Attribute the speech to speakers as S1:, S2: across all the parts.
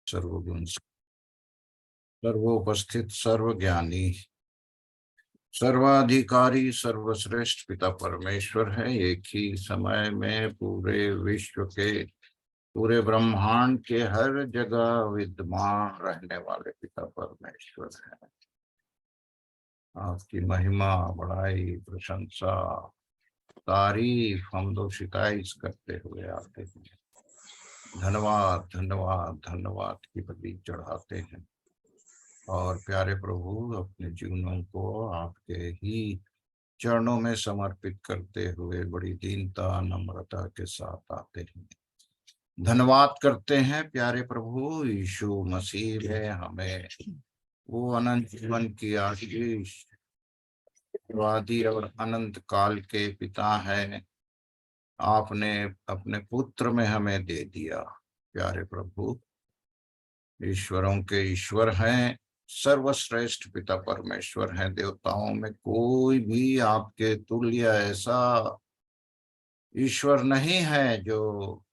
S1: सर्वगुण सर्वोपस्थित सर्वज्ञानी सर्वाधिकारी सर्वश्रेष्ठ पिता परमेश्वर है। एक ही समय में पूरे विश्व के पूरे ब्रह्मांड के हर जगह विद्यमान रहने वाले पिता परमेश्वर है। आपकी महिमा बड़ाई प्रशंसा तारीफ हम लोग शिकायत करते हुए आते हैं। धन्यवाद धन्यवाद धन्यवाद की बलि चढ़ाते हैं और प्यारे प्रभु अपने जीवनों को आपके ही चरणों में समर्पित करते हुए बड़ी दीनता नम्रता के साथ आते हैं। धन्यवाद करते हैं प्यारे प्रभु यीशु मसीह है हमें वो अनंत जीवन की आशीष वादी और अनंत काल के पिता है। आपने अपने पुत्र में हमें दे दिया। प्यारे प्रभु ईश्वरों के ईश्वर हैं, सर्वश्रेष्ठ पिता परमेश्वर हैं। देवताओं में कोई भी आपके तुल्य ऐसा ईश्वर नहीं है जो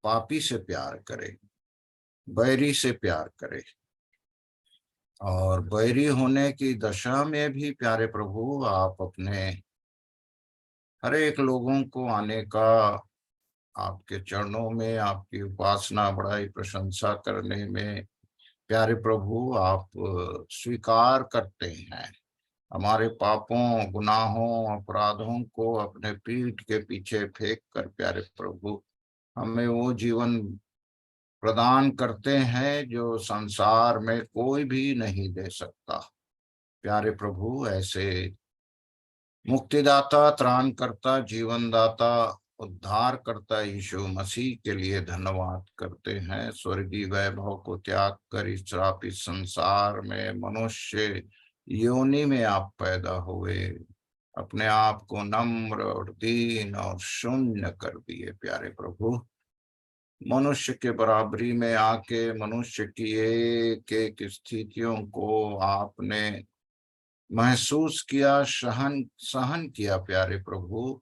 S1: पापी से प्यार करे, बैरी से प्यार करे। और बैरी होने की दशा में भी प्यारे प्रभु आप अपने हर एक लोगों को आने का आपके चरणों में आपकी उपासना बड़ाई प्रशंसा करने में प्यारे प्रभु आप स्वीकार करते हैं। हमारे पापों गुनाहों अपराधों को अपने पीठ के पीछे फेंक कर प्यारे प्रभु हमें वो जीवन प्रदान करते हैं जो संसार में कोई भी नहीं दे सकता। प्यारे प्रभु ऐसे मुक्तिदाता त्राणकर्ता जीवनदाता उद्धार करता यीशु मसीह के लिए धन्यवाद करते हैं। स्वर्गीय वैभव को त्याग कर इस श्रापित संसार में मनुष्य योनि में आप पैदा हुए, अपने आप को नम्र और दीन और शून्य कर दिए। प्यारे प्रभु मनुष्य के बराबरी में आके मनुष्य की एक एक स्थितियों को आपने महसूस किया, सहन किया। प्यारे प्रभु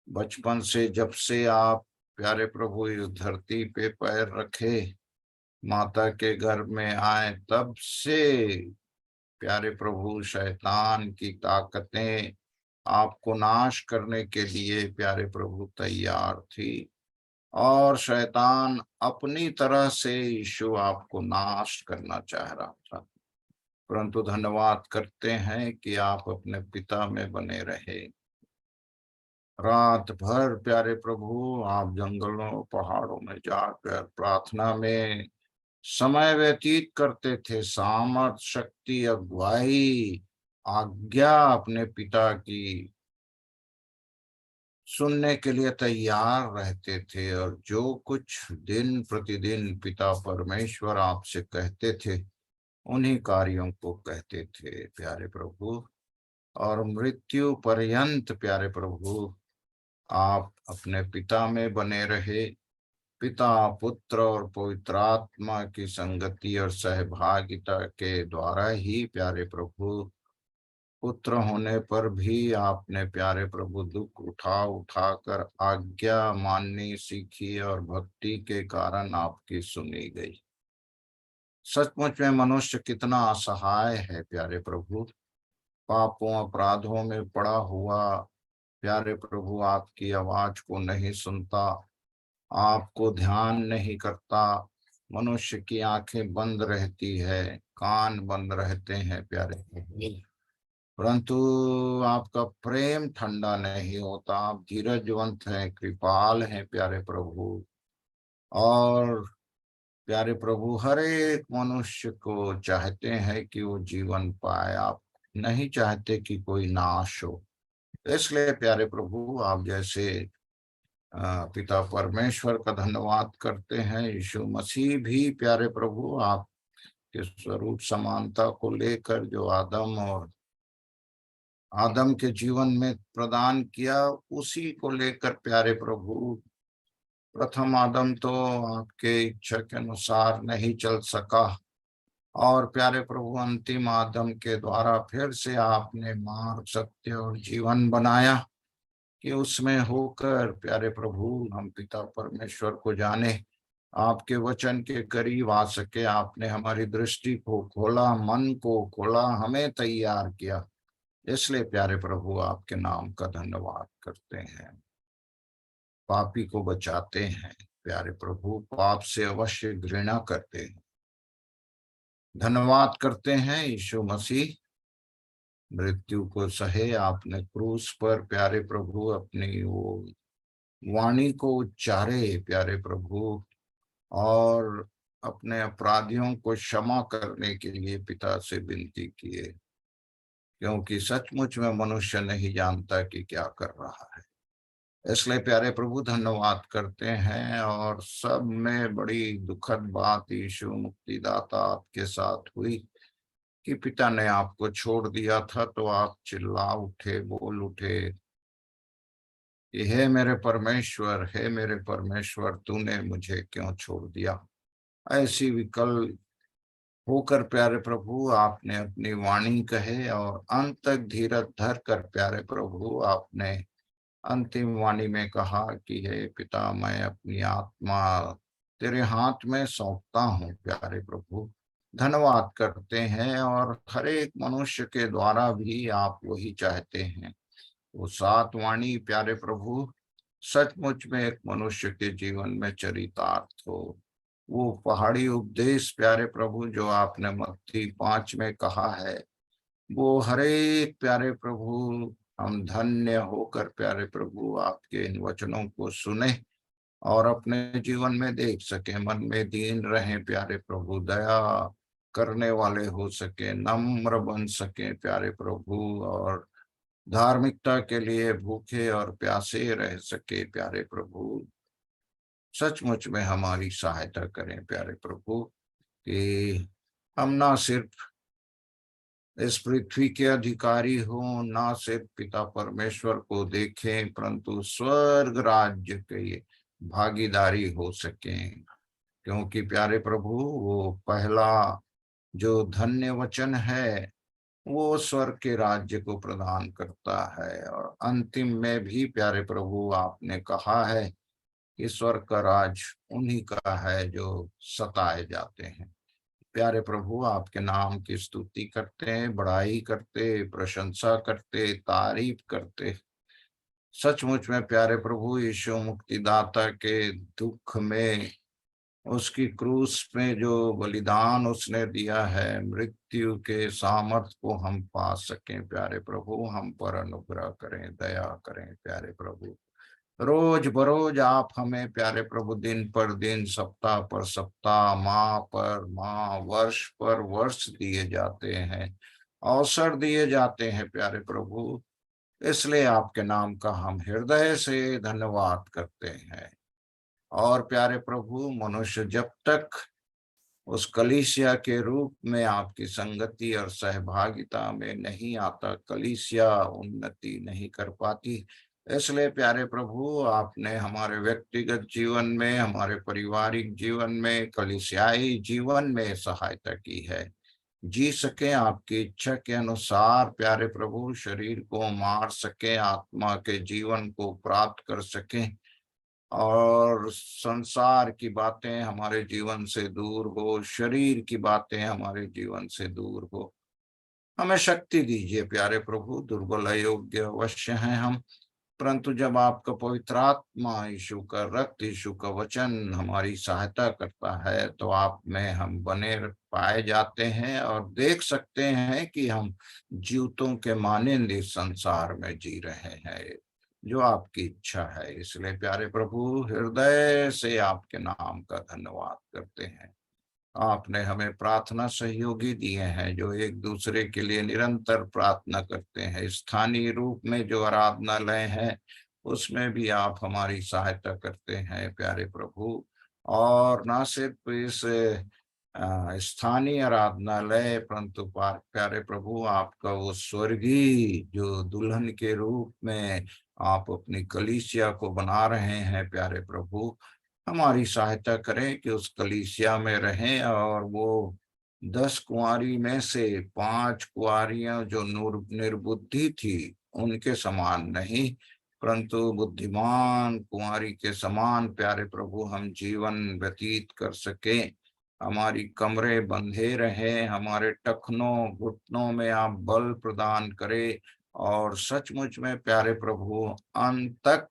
S1: बचपन से जब से आप प्यारे प्रभु इस धरती पे पैर रखे, माता के गर्भ में आए, तब से प्यारे प्रभु शैतान की ताकतें आपको नाश करने के लिए प्यारे प्रभु तैयार थी और शैतान अपनी तरह से यीशु आपको नाश करना चाह रहा था। परंतु धन्यवाद करते हैं कि आप अपने पिता में बने रहे। रात भर प्यारे प्रभु आप जंगलों पहाड़ों में जाकर प्रार्थना में समय व्यतीत करते थे। सामर्थ शक्ति अगुवाई आज्ञा अपने पिता की सुनने के लिए तैयार रहते थे और जो कुछ दिन प्रतिदिन पिता परमेश्वर आपसे कहते थे उन्हीं कार्यों को कहते थे प्यारे प्रभु। और मृत्यु पर्यंत प्यारे प्रभु आप अपने पिता में बने रहे। पिता पुत्र और पवित्र आत्मा की संगति और सहभागिता के द्वारा ही प्यारे प्रभु पुत्र होने पर भी आपने प्यारे प्रभु दुख उठा उठा कर आज्ञा माननी सीखी और भक्ति के कारण आपकी सुनी गई। सचमुच में मनुष्य कितना असहाय है प्यारे प्रभु, पापों अपराधों में पड़ा हुआ प्यारे प्रभु आपकी आवाज को नहीं सुनता, आपको ध्यान नहीं करता। मनुष्य की आंखें बंद रहती है, कान बंद रहते हैं प्यारे प्रभु, परंतु आपका प्रेम ठंडा नहीं होता। आप धीरजवंत हैं, कृपाल हैं प्यारे प्रभु। और प्यारे प्रभु हर एक मनुष्य को चाहते हैं कि वो जीवन पाए, आप नहीं चाहते कि कोई नाश हो। इसलिए प्यारे प्रभु आप जैसे पिता परमेश्वर का धन्यवाद करते हैं। यीशु मसीह भी प्यारे प्रभु आपके स्वरूप समानता को लेकर जो आदम के जीवन में प्रदान किया उसी को लेकर प्यारे प्रभु प्रथम आदम तो आपके इच्छा के अनुसार नहीं चल सका और प्यारे प्रभु अंतिम आदम के द्वारा फिर से आपने मार्ग सत्य और जीवन बनाया कि उसमें होकर प्यारे प्रभु हम पिता परमेश्वर को जाने आपके वचन के करीब आ सके। आपने हमारी दृष्टि को खोला, मन को खोला, हमें तैयार किया। इसलिए प्यारे प्रभु आपके नाम का धन्यवाद करते हैं। पापी को बचाते हैं प्यारे प्रभु, पाप से अवश्य घृणा करते हैं। धन्यवाद करते हैं यीशु मसीह, मृत्यु को सहे आपने क्रूस पर प्यारे प्रभु, अपनी वो वाणी को उच्चारे प्यारे प्रभु, और अपने अपराधियों को क्षमा करने के लिए पिता से विनती किए, क्योंकि सचमुच में मनुष्य नहीं जानता कि क्या कर रहा है। इसलिए प्यारे प्रभु धन्यवाद करते हैं। और सब में बड़ी दुखद बात यीशु मुक्तिदाता आपके साथ हुई कि पिता ने आपको छोड़ दिया था, तो आप चिल्ला उठे, बोल उठे कि हे मेरे परमेश्वर, हे मेरे परमेश्वर, तूने मुझे क्यों छोड़ दिया। ऐसी विकल होकर प्यारे प्रभु आपने अपनी वाणी कहे और अंत तक धीरज धर कर प्यारे प्रभु आपने अंतिम वाणी में कहा कि हे पिता, मैं अपनी आत्मा तेरे हाथ में सौंपता हूँ प्यारे प्रभु। धन्यवाद करते हैं। और हर एक मनुष्य के द्वारा भी आप वही चाहते हैं। वो सात वाणी प्यारे प्रभु सचमुच में एक मनुष्य के जीवन में चरितार्थ हो। वो पहाड़ी उपदेश प्यारे प्रभु जो आपने मत्ती 5 में कहा है, वो हरेक प्यारे प्रभु हम धन्य होकर प्यारे प्रभु आपके इन वचनों को सुने और अपने जीवन में देख सके, मन में दीन रहे प्यारे प्रभु, दया करने वाले हो सके, नम्र बन सके प्यारे प्रभु, और धार्मिकता के लिए भूखे और प्यासे रह सके प्यारे प्रभु। सचमुच में हमारी सहायता करें प्यारे प्रभु कि हम ना सिर्फ इस पृथ्वी के अधिकारी हो, ना सिर्फ पिता परमेश्वर को देखें, परंतु स्वर्ग राज्य के भागीदारी हो सकें। क्योंकि प्यारे प्रभु वो पहला जो धन्य वचन है वो स्वर्ग के राज्य को प्रदान करता है, और अंतिम में भी प्यारे प्रभु आपने कहा है कि स्वर्ग का राज उन्हीं का है जो सताए जाते हैं। प्यारे प्रभु आपके नाम की स्तुति करते हैं, बड़ाई करते, प्रशंसा करते, तारीफ करते। सचमुच में प्यारे प्रभु यीशु मुक्तिदाता के दुख में, उसकी क्रूस में जो बलिदान उसने दिया है, मृत्यु के सामर्थ को हम पा सकें प्यारे प्रभु, हम पर अनुग्रह करें, दया करें प्यारे प्रभु। रोज बरोज आप हमें प्यारे प्रभु दिन पर दिन, सप्ताह पर सप्ताह, माह पर माह, वर्ष पर वर्ष दिए जाते हैं, अवसर दिए जाते हैं प्यारे प्रभु। इसलिए आपके नाम का हम हृदय से धन्यवाद करते हैं। और प्यारे प्रभु मनुष्य जब तक उस कलीसिया के रूप में आपकी संगति और सहभागिता में नहीं आता, कलीसिया उन्नति नहीं कर पाती। इसलिए प्यारे प्रभु आपने हमारे व्यक्तिगत जीवन में, हमारे पारिवारिक जीवन में, कलीसियाई जीवन में सहायता की है। जी सके आपकी इच्छा के अनुसार प्यारे प्रभु, शरीर को मार सके, आत्मा के जीवन को प्राप्त कर सके, और संसार की बातें हमारे जीवन से दूर हो, शरीर की बातें हमारे जीवन से दूर हो। हमें शक्ति दीजिए प्यारे प्रभु। दुर्बल अयोग्य अवश्य हैं हम, परंतु जब आपका पवित्र आत्मा, यीशु का रक्त, यीशु का वचन हमारी सहायता करता है, तो आप में हम बने पाए जाते हैं और देख सकते हैं कि हम जीवतों के मानिंद इस संसार में जी रहे हैं, जो आपकी इच्छा है। इसलिए प्यारे प्रभु हृदय से आपके नाम का धन्यवाद करते हैं। आपने हमें प्रार्थना सहयोगी दिए हैं जो एक दूसरे के लिए निरंतर प्रार्थना करते हैं। स्थानीय रूप में जो आराधनालय है उसमें भी आप हमारी सहायता करते हैं प्यारे प्रभु। और न सिर्फ इस स्थानीय आराधनालय, परंतु प्यारे प्रभु आपका वो स्वर्गीय जो दुल्हन के रूप में आप अपनी कलीसिया को बना रहे हैं प्यारे प्रभु, हमारी सहायता करें कि उस कलीसिया में रहें, और वो 10 कुंवारी में से 5 कुंवारियां जो निर्बुद्धि थी उनके समान नहीं, परंतु बुद्धिमान कुमारी के समान प्यारे प्रभु हम जीवन व्यतीत कर सके। हमारी कमरे बंधे रहे, हमारे टखनों घुटनों में आप बल प्रदान करें और सचमुच में प्यारे प्रभु अंत तक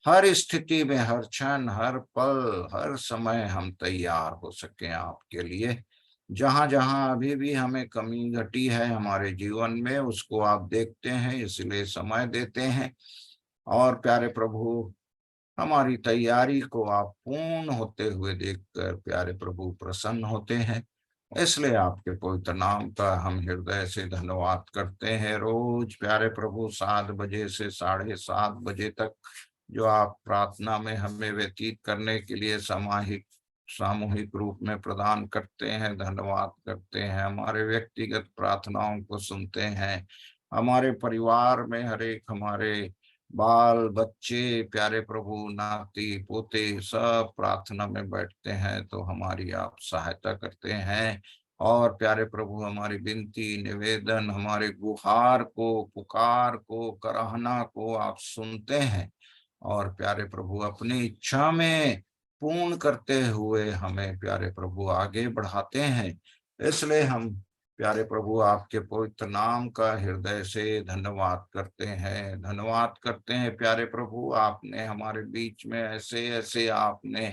S1: हर स्थिति में, हर क्षण, हर पल, हर समय हम तैयार हो सके आपके लिए। जहां जहां अभी भी हमें कमी घटी है हमारे जीवन में, उसको आप देखते हैं, इसलिए समय देते हैं। और प्यारे प्रभु हमारी तैयारी को आप पूर्ण होते हुए देखकर प्यारे प्रभु प्रसन्न होते हैं। इसलिए आपके पवित्र नाम का हम हृदय से धन्यवाद करते हैं। रोज प्यारे प्रभु 7 बजे से 7:30 बजे तक जो आप प्रार्थना में हमें व्यतीत करने के लिए सामूहिक रूप में प्रदान करते हैं, धन्यवाद करते हैं। हमारे व्यक्तिगत प्रार्थनाओं को सुनते हैं। हमारे परिवार में हर एक हमारे बाल बच्चे प्यारे प्रभु नाती पोते सब प्रार्थना में बैठते हैं तो हमारी आप सहायता करते हैं। और प्यारे प्रभु हमारी विनती निवेदन, हमारे गुहार को, पुकार को, कराहना को आप सुनते हैं और प्यारे प्रभु अपनी इच्छा में पूर्ण करते हुए हमें प्यारे प्रभु आगे बढ़ाते हैं। इसलिए हम प्यारे प्रभु आपके पवित्र नाम का हृदय से धन्यवाद करते हैं, धन्यवाद करते हैं। प्यारे प्रभु आपने हमारे बीच में ऐसे ऐसे आपने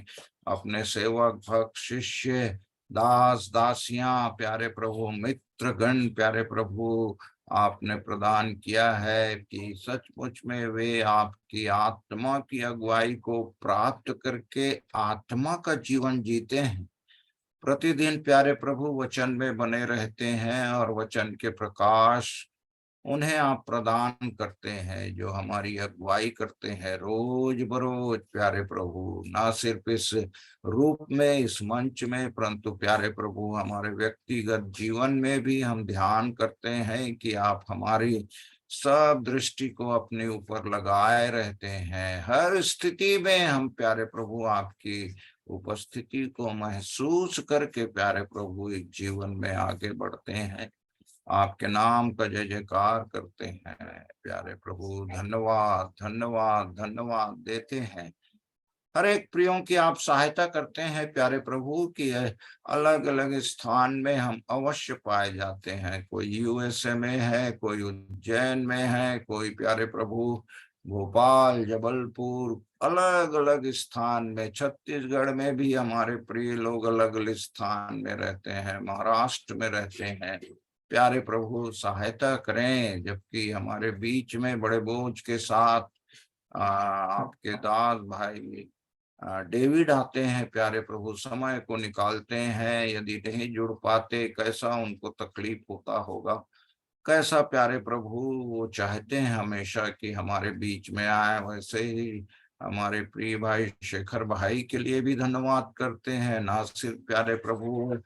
S1: अपने सेवक भक्त शिष्य दास दासियां प्यारे प्रभु मित्रगण प्यारे प्रभु आपने प्रदान किया है कि सचमुच में वे आपकी आत्मा की अगुवाई को प्राप्त करके आत्मा का जीवन जीते हैं। प्रतिदिन प्यारे प्रभु वचन में बने रहते हैं और वचन के प्रकाश उन्हें आप प्रदान करते हैं, जो हमारी अगुवाई करते हैं रोज बरोज प्यारे प्रभु, ना सिर्फ इस रूप में इस मंच में, परंतु प्यारे प्रभु हमारे व्यक्तिगत जीवन में भी हम ध्यान करते हैं कि आप हमारी सब दृष्टि को अपने ऊपर लगाए रहते हैं। हर स्थिति में हम प्यारे प्रभु आपकी उपस्थिति को महसूस करके प्यारे प्रभु एक जीवन में आगे बढ़ते हैं, आपके नाम का जय जयकार करते हैं। प्यारे प्रभु धन्यवाद धन्यवाद धन्यवाद देते हैं। हर एक प्रियों की आप सहायता करते हैं प्यारे प्रभु की अलग अलग स्थान में हम अवश्य पाए जाते हैं। कोई यूएसए में है, कोई उज्जैन में है, कोई प्यारे प्रभु भोपाल जबलपुर अलग अलग स्थान में, छत्तीसगढ़ में भी हमारे प्रिय लोग अलग अलग स्थान में रहते हैं, महाराष्ट्र में रहते हैं। प्यारे प्रभु सहायता करें, जबकि हमारे बीच में बड़े बोझ के साथ आपके दास भाई डेविड आते हैं प्यारे प्रभु, समय को निकालते हैं। यदि नहीं जुड़ पाते कैसा उनको तकलीफ होता होगा, कैसा प्यारे प्रभु वो चाहते हैं हमेशा कि हमारे बीच में आए। वैसे ही हमारे प्रिय भाई शेखर भाई के लिए भी धन्यवाद करते हैं, ना सिर्फ प्यारे प्रभु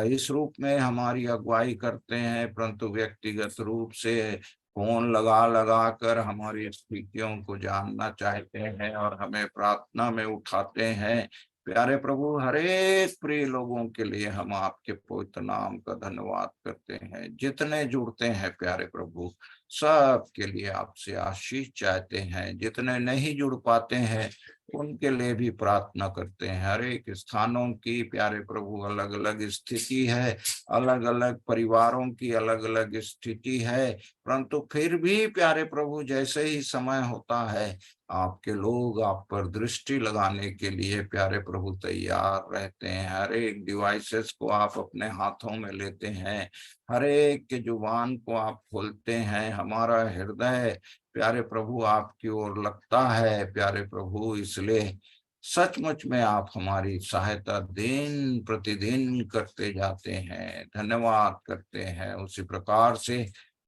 S1: इस रूप में हमारी अगुवाई करते हैं, परंतु व्यक्तिगत रूप से फोन लगा लगा कर हमारी स्थितियों को जानना चाहते हैं और हमें प्रार्थना में उठाते हैं। प्यारे प्रभु हर एक प्रिय लोगों के लिए हम आपके पवित्र नाम का धन्यवाद करते हैं। जितने जुड़ते हैं प्यारे प्रभु सब के लिए आपसे आशीष चाहते हैं, जितने नहीं जुड़ पाते हैं उनके लिए भी प्रार्थना करते हैं। हर एक स्थानों की प्यारे प्रभु अलग अलग स्थिति है, अलग अलग परिवारों की अलग अलग स्थिति है, परंतु फिर भी प्यारे प्रभु जैसे ही समय होता है आपके लोग आप पर दृष्टि लगाने के लिए प्यारे प्रभु तैयार रहते हैं। हर एक डिवाइसेस को आप अपने हाथों में लेते हैं, हर एक के जुबान को आप खोलते हैं। हमारा हृदय प्यारे प्रभु आपकी ओर लगता है प्यारे प्रभु, इसलिए सचमुच में आप हमारी सहायता दिन प्रतिदिन करते जाते हैं, धन्यवाद करते हैं। उसी प्रकार से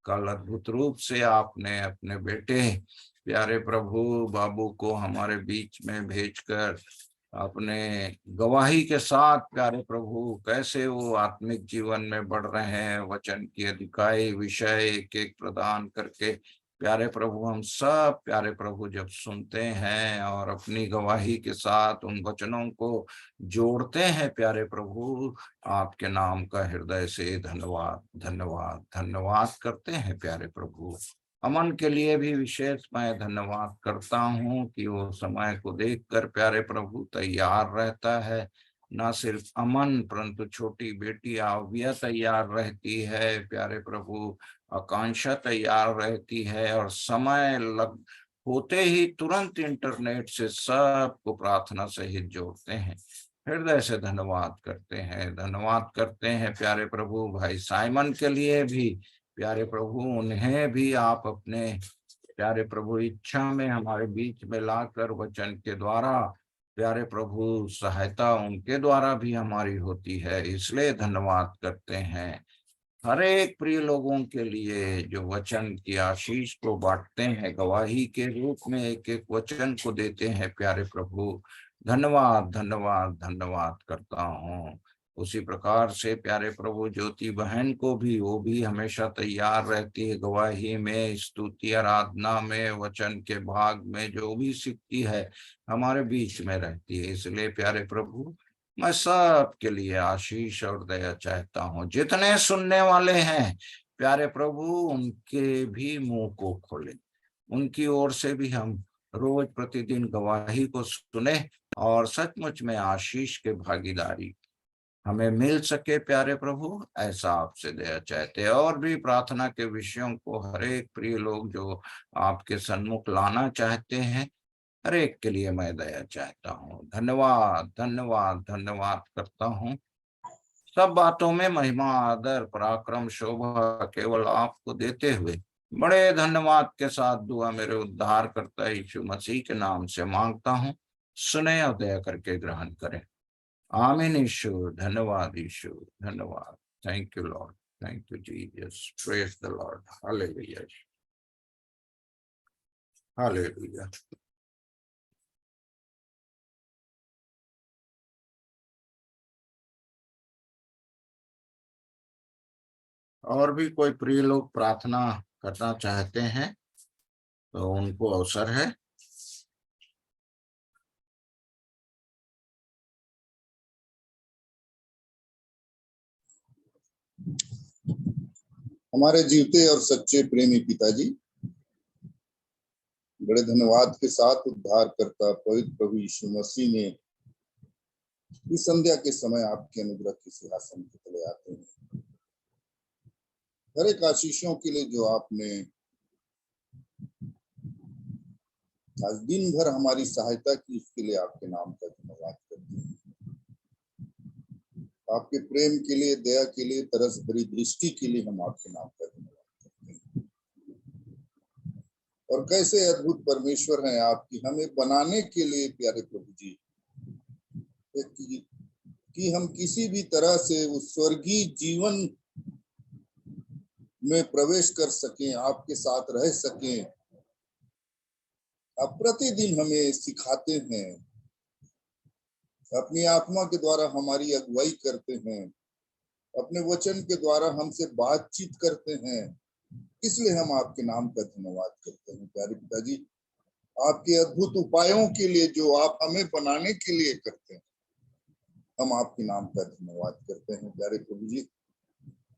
S1: कल अद्भुत रूप से आपने अपने बेटे प्यारे प्रभु बाबू को हमारे बीच में भेजकर अपने गवाही के साथ प्यारे प्रभु कैसे वो आत्मिक जीवन में बढ़ रहे हैं, वचन की अधिकाई विषय एक एक प्रदान करके प्यारे प्रभु हम सब प्यारे प्रभु जब सुनते हैं और अपनी गवाही के साथ उन वचनों को जोड़ते हैं प्यारे प्रभु, आपके नाम का हृदय से धन्यवाद धन्यवाद धन्यवाद करते हैं प्यारे प्रभु। अमन के लिए भी विशेष मैं धन्यवाद करता हूँ कि वो समय को देखकर प्यारे प्रभु तैयार रहता है। न सिर्फ अमन परंतु छोटी बेटी आव्या तैयार रहती है प्यारे प्रभु, आकांक्षा तैयार रहती है, और समय लग होते ही तुरंत इंटरनेट से सबको प्रार्थना सहित जोड़ते हैं। हृदय से धन्यवाद करते हैं, धन्यवाद करते हैं प्यारे प्रभु भाई साइमन के लिए भी प्यारे प्रभु, उन्हें भी आप अपने प्यारे प्रभु इच्छा में हमारे बीच में लाकर वचन के द्वारा प्यारे प्रभु सहायता उनके द्वारा भी हमारी होती है, इसलिए धन्यवाद करते हैं। हर एक प्रिय लोगों के लिए जो वचन की आशीष को बांटते हैं, गवाही के रूप में एक एक वचन को देते हैं प्यारे प्रभु, धन्यवाद धन्यवाद धन्यवाद करता हूँ। उसी प्रकार से प्यारे प्रभु ज्योति बहन को भी, वो भी हमेशा तैयार रहती है गवाही में, स्तुति आराधना में, वचन के भाग में जो भी सीखती है हमारे बीच में रहती है। इसलिए प्यारे प्रभु मैं सबके लिए आशीष और दया चाहता हूँ। जितने सुनने वाले हैं प्यारे प्रभु, उनके भी मुंह को खोले, उनकी ओर से भी हम रोज प्रतिदिन गवाही को सुने और सचमुच में आशीष के भागीदारी हमें मिल सके प्यारे प्रभु, ऐसा आपसे दया चाहते हैं। और भी प्रार्थना के विषयों को हर एक प्रिय लोग जो आपके सन्मुख लाना चाहते हैं, हर एक के लिए मैं दया चाहता हूँ। धन्यवाद धन्यवाद धन्यवाद करता हूँ। सब बातों में महिमा आदर पराक्रम शोभा केवल आपको देते हुए बड़े धन्यवाद के साथ दुआ मेरे उद्धार करता यीशु मसीह के नाम से मांगता हूँ, सुने और दया करके ग्रहण करें। आमीन। यीशु धन्यवाद, यीशु धन्यवाद। Thank you Lord, thank you Jesus, praise the Lord, hallelujah hallelujah. और भी कोई प्रिय लोग प्रार्थना करना चाहते हैं तो उनको अवसर है।
S2: हमारे जीवते और सच्चे प्रेमी पिताजी, बड़े धन्यवाद के साथ उद्धार करता पवित्र प्रभु यीशु मसीह ने इस संध्या के समय आपके अनुग्रह के सिंहासन के तले आते हैं। हर एक आशीषों के लिए जो आपने आज दिन भर हमारी सहायता की, उसके लिए आपके नाम का धन्यवाद करते हैं। आपके प्रेम के लिए, दया के लिए, तरस भरी दृष्टि के लिए हम आपके नाम का धन्यवाद करते हैं। और कैसे अद्भुत परमेश्वर हैं आपकी, हमें बनाने के लिए प्यारे प्रभु जी कि हम किसी भी तरह से उस स्वर्गीय जीवन में प्रवेश कर सकें, आपके साथ रह सकें। आप प्रतिदिन हमें सिखाते हैं, अपनी आत्मा के द्वारा हमारी अगुवाई करते हैं, अपने वचन के द्वारा हमसे बातचीत करते हैं, इसलिए हम आपके नाम का धन्यवाद करते हैं। प्यारे पिताजी, आपके अद्भुत उपायों के लिए जो आप हमें बनाने के लिए करते हैं, हम आपके नाम का धन्यवाद करते हैं प्यारे प्रभु जी।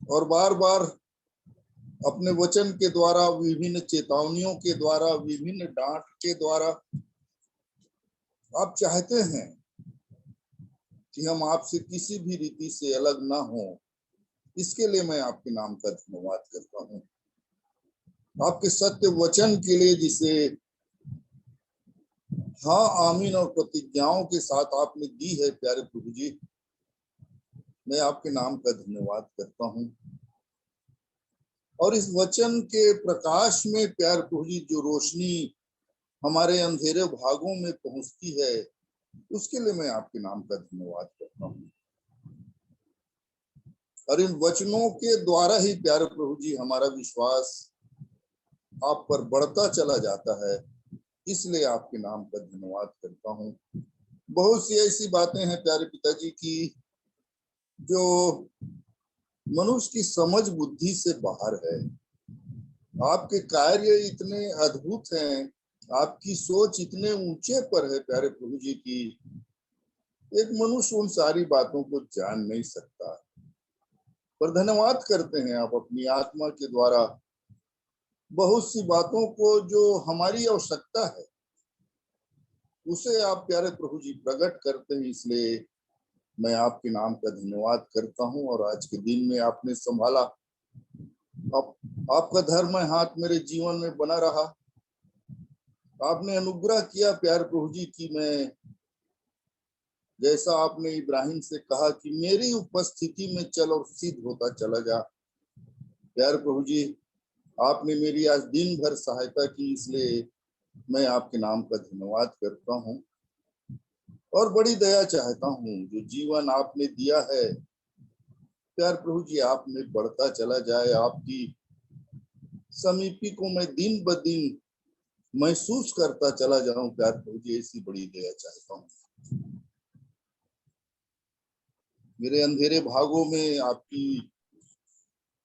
S2: और बार बार अपने वचन के द्वारा, विभिन्न चेतावनियों के द्वारा, विभिन्न डांट के द्वारा आप चाहते हैं कि हम आपसे किसी भी रीति से अलग ना हो। इसके लिए मैं आपके नाम का धन्यवाद करता हूँ, आपके सत्य वचन के लिए जिसे हाँ आमीन और प्रतिज्ञाओं के साथ आपने दी है। प्यारे प्रभु जी, मैं आपके नाम का धन्यवाद करता हूँ। और इस वचन के प्रकाश में प्यारे प्रभु जी जो रोशनी हमारे अंधेरे भागों में पहुंचती है, उसके लिए मैं आपके नाम का धन्यवाद करता हूँ। और इन वचनों के द्वारा ही प्यारे प्रभु जी हमारा विश्वास आप पर बढ़ता चला जाता है, इसलिए आपके नाम का धन्यवाद करता हूँ। बहुत सी ऐसी बातें हैं प्यारे पिताजी की जो मनुष्य की समझ बुद्धि से बाहर है। आपके कार्य इतने अद्भुत हैं, आपकी सोच इतने ऊंचे पर है प्यारे प्रभु जी की एक मनुष्य उन सारी बातों को जान नहीं सकता। पर धन्यवाद करते हैं, आप अपनी आत्मा के द्वारा बहुत सी बातों को जो हमारी आवश्यकता है उसे आप प्यारे प्रभु जी प्रकट करते हैं, इसलिए मैं आपके नाम का धन्यवाद करता हूं। और आज के दिन में आपने संभाला, आप, आपका धर्म हाथ मेरे जीवन में बना रहा। आपने अनुग्रह किया प्यारे प्रभु जी की मैं, जैसा आपने इब्राहिम से कहा कि मेरी उपस्थिति में चल और सिद्ध होता चला जा। प्यारे प्रभु जी, आपने मेरी आज दिन भर सहायता की, इसलिए मैं आपके नाम का धन्यवाद करता हूं। और बड़ी दया चाहता हूं, जो जीवन आपने दिया है प्यारे प्रभु जी, आप में बढ़ता चला जाए। आपकी समीपी को मैं दिन ब दिन महसूस करता चला जाऊं। प्यारे प्रभु जी, ऐसी बड़ी दया चाहता हूं। मेरे अंधेरे भागों में आपकी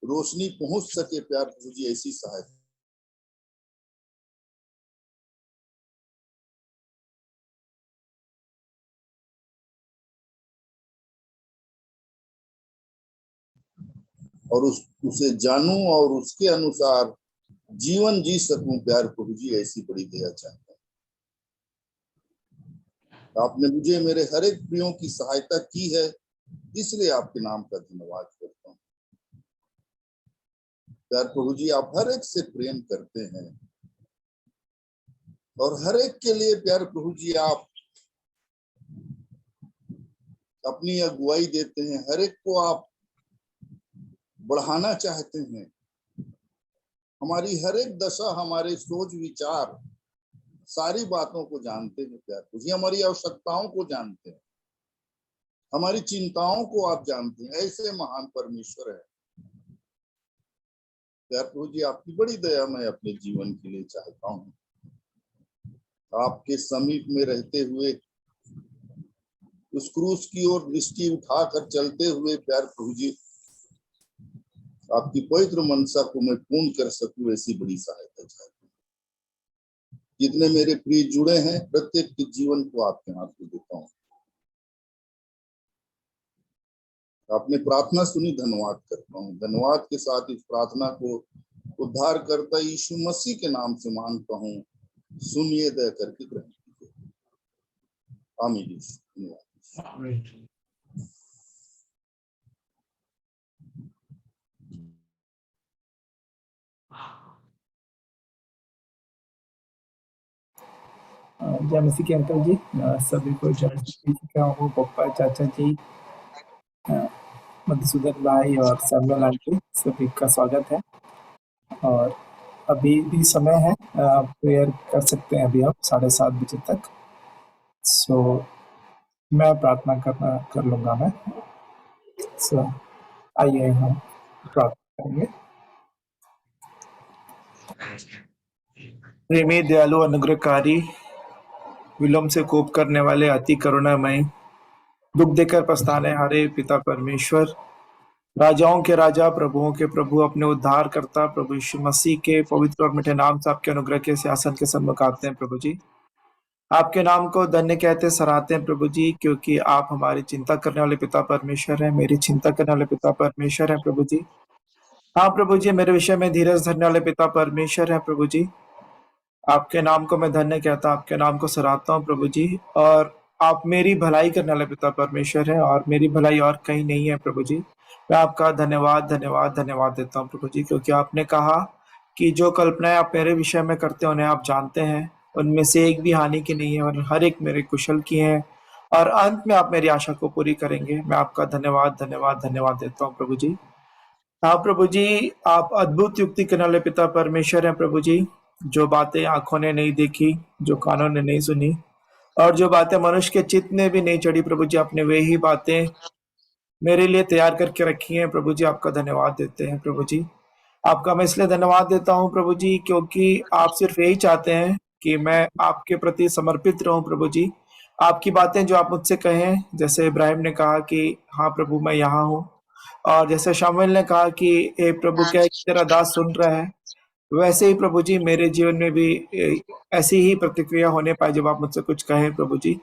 S2: रोशनी पहुंच सके प्यारे प्रभु जी, ऐसी सहायता। और उसे जानूं और उसके अनुसार जीवन जी सकूं प्यारे प्रभु जी, ऐसी बड़ी दया चाहता हूं। आपने मुझे मेरे हर एक प्रियों की सहायता की है, इसलिए आपके नाम का धन्यवाद करता हूँ। प्यारे प्रभु जी, आप हर एक से प्रेम करते हैं और हर एक के लिए प्यारे प्रभु जी आप अपनी अगुवाई देते हैं। हर एक को आप बढ़ाना चाहते हैं। हमारी हर एक दशा, हमारे सोच विचार, सारी बातों को जानते हैं प्यारे प्रभु जी। हमारी आवश्यकताओं को जानते हैं, हमारी चिंताओं को आप जानते हैं। ऐसे महान परमेश्वर है प्यारे प्रभु जी, आपकी बड़ी दया मैं अपने जीवन के लिए चाहता हूँ। आपके समीप में रहते हुए, उस क्रूस की ओर दृष्टि उठाकर चलते हुए प्यारे प्रभु जी, आपकी पवित्र मनसा को मैं पूर्ण कर सकूं, ऐसी बड़ी सहायता चाहता हूँ। जितने मेरे प्रिय जुड़े हैं, प्रत्येक के जीवन को आपके हाथ में देता हूँ। आपने प्रार्थना सुनी, धन्यवाद करता हूँ। धन्यवाद के साथ इस प्रार्थना को उद्धार करता यीशु मसीह के नाम से मांगता हूँ। सुनिए, दया करके ग्रहण कीजिए। आमीन। धन्यवाद।
S3: जय मसीह के अंकल जी, सभी को जय मसीह का हूँ। पप्पा, चाचा जी, मधुसूदन भाई और सैमुअल आंटी, सभी का स्वागत है। और अभी भी समय है, प्रेयर कर सकते हैं अभी आप 7:30 बजे तक। सो मैं प्रार्थना कर लूँगा मैं। सो आइए हम प्रार्थना करेंगे। प्रेमी, दयालु, अनुग्रहकारी, विलोम से कोप करने वाले, अति करुणामय, दुख देकर पछताने हारे पिता परमेश्वर, राजाओं के राजा, प्रभुओं के प्रभु, अपने उद्धार करता प्रभु यीशु मसीह के पवित्र और मीठे नाम से आपके अनुग्रह के सिंहासन के सम्मुख आते हैं प्रभु जी। आपके नाम को धन्य कहते सराहते हैं प्रभु जी, क्योंकि आप हमारी चिंता करने वाले पिता परमेश्वर हैं, मेरी चिंता करने वाले पिता परमेश्वर हैं प्रभु जी। हाँ प्रभु जी, मेरे विषय में धीरज धरने वाले पिता परमेश्वर हैं प्रभु जी। आपके नाम को मैं धन्य कहता, आपके नाम को सराहता हूँ प्रभु जी। और आप मेरी भलाई करने वाले पिता परमेश्वर है, और मेरी भलाई और कहीं नहीं है प्रभु जी। मैं आपका धन्यवाद धन्यवाद धन्यवाद देता हूँ प्रभु जी, क्योंकि आपने कहा कि जो कल्पनाएं आप मेरे विषय में करते हैं उन्हें आप जानते हैं, उनमें से एक भी हानि की नहीं है और हर एक मेरे कुशल की है, और अंत में आप मेरी आशा को पूरी करेंगे। मैं आपका धन्यवाद धन्यवाद धन्यवाद देता हूँ प्रभु जी। हाँ प्रभु जी, आप अद्भुत युक्ति करने वाले पिता परमेश्वर हैं प्रभु जी। जो बातें आंखों ने नहीं देखी, जो कानों ने नहीं सुनी, और जो बातें मनुष्य के चित्त में भी नहीं चढ़ी प्रभु जी, आपने वे ही बातें मेरे लिए तैयार करके रखी हैं प्रभु जी। आपका धन्यवाद देते हैं प्रभु जी। आपका मैं इसलिए धन्यवाद देता हूँ प्रभु जी, क्योंकि आप सिर्फ यही चाहते हैं कि मैं आपके प्रति समर्पित रहूं प्रभु जी। आपकी बातें जो आप मुझसे कहें, जैसे इब्राहिम ने कहा कि हाँ प्रभु मैं यहाँ हूँ, और जैसे शामुएल ने कहा कि हे प्रभु क्या तेरा दास सुन रहा है, वैसे ही प्रभु जी मेरे जीवन में भी ऐसी ही प्रतिक्रिया होने पाए जब आप मुझसे कुछ कहें प्रभु जी।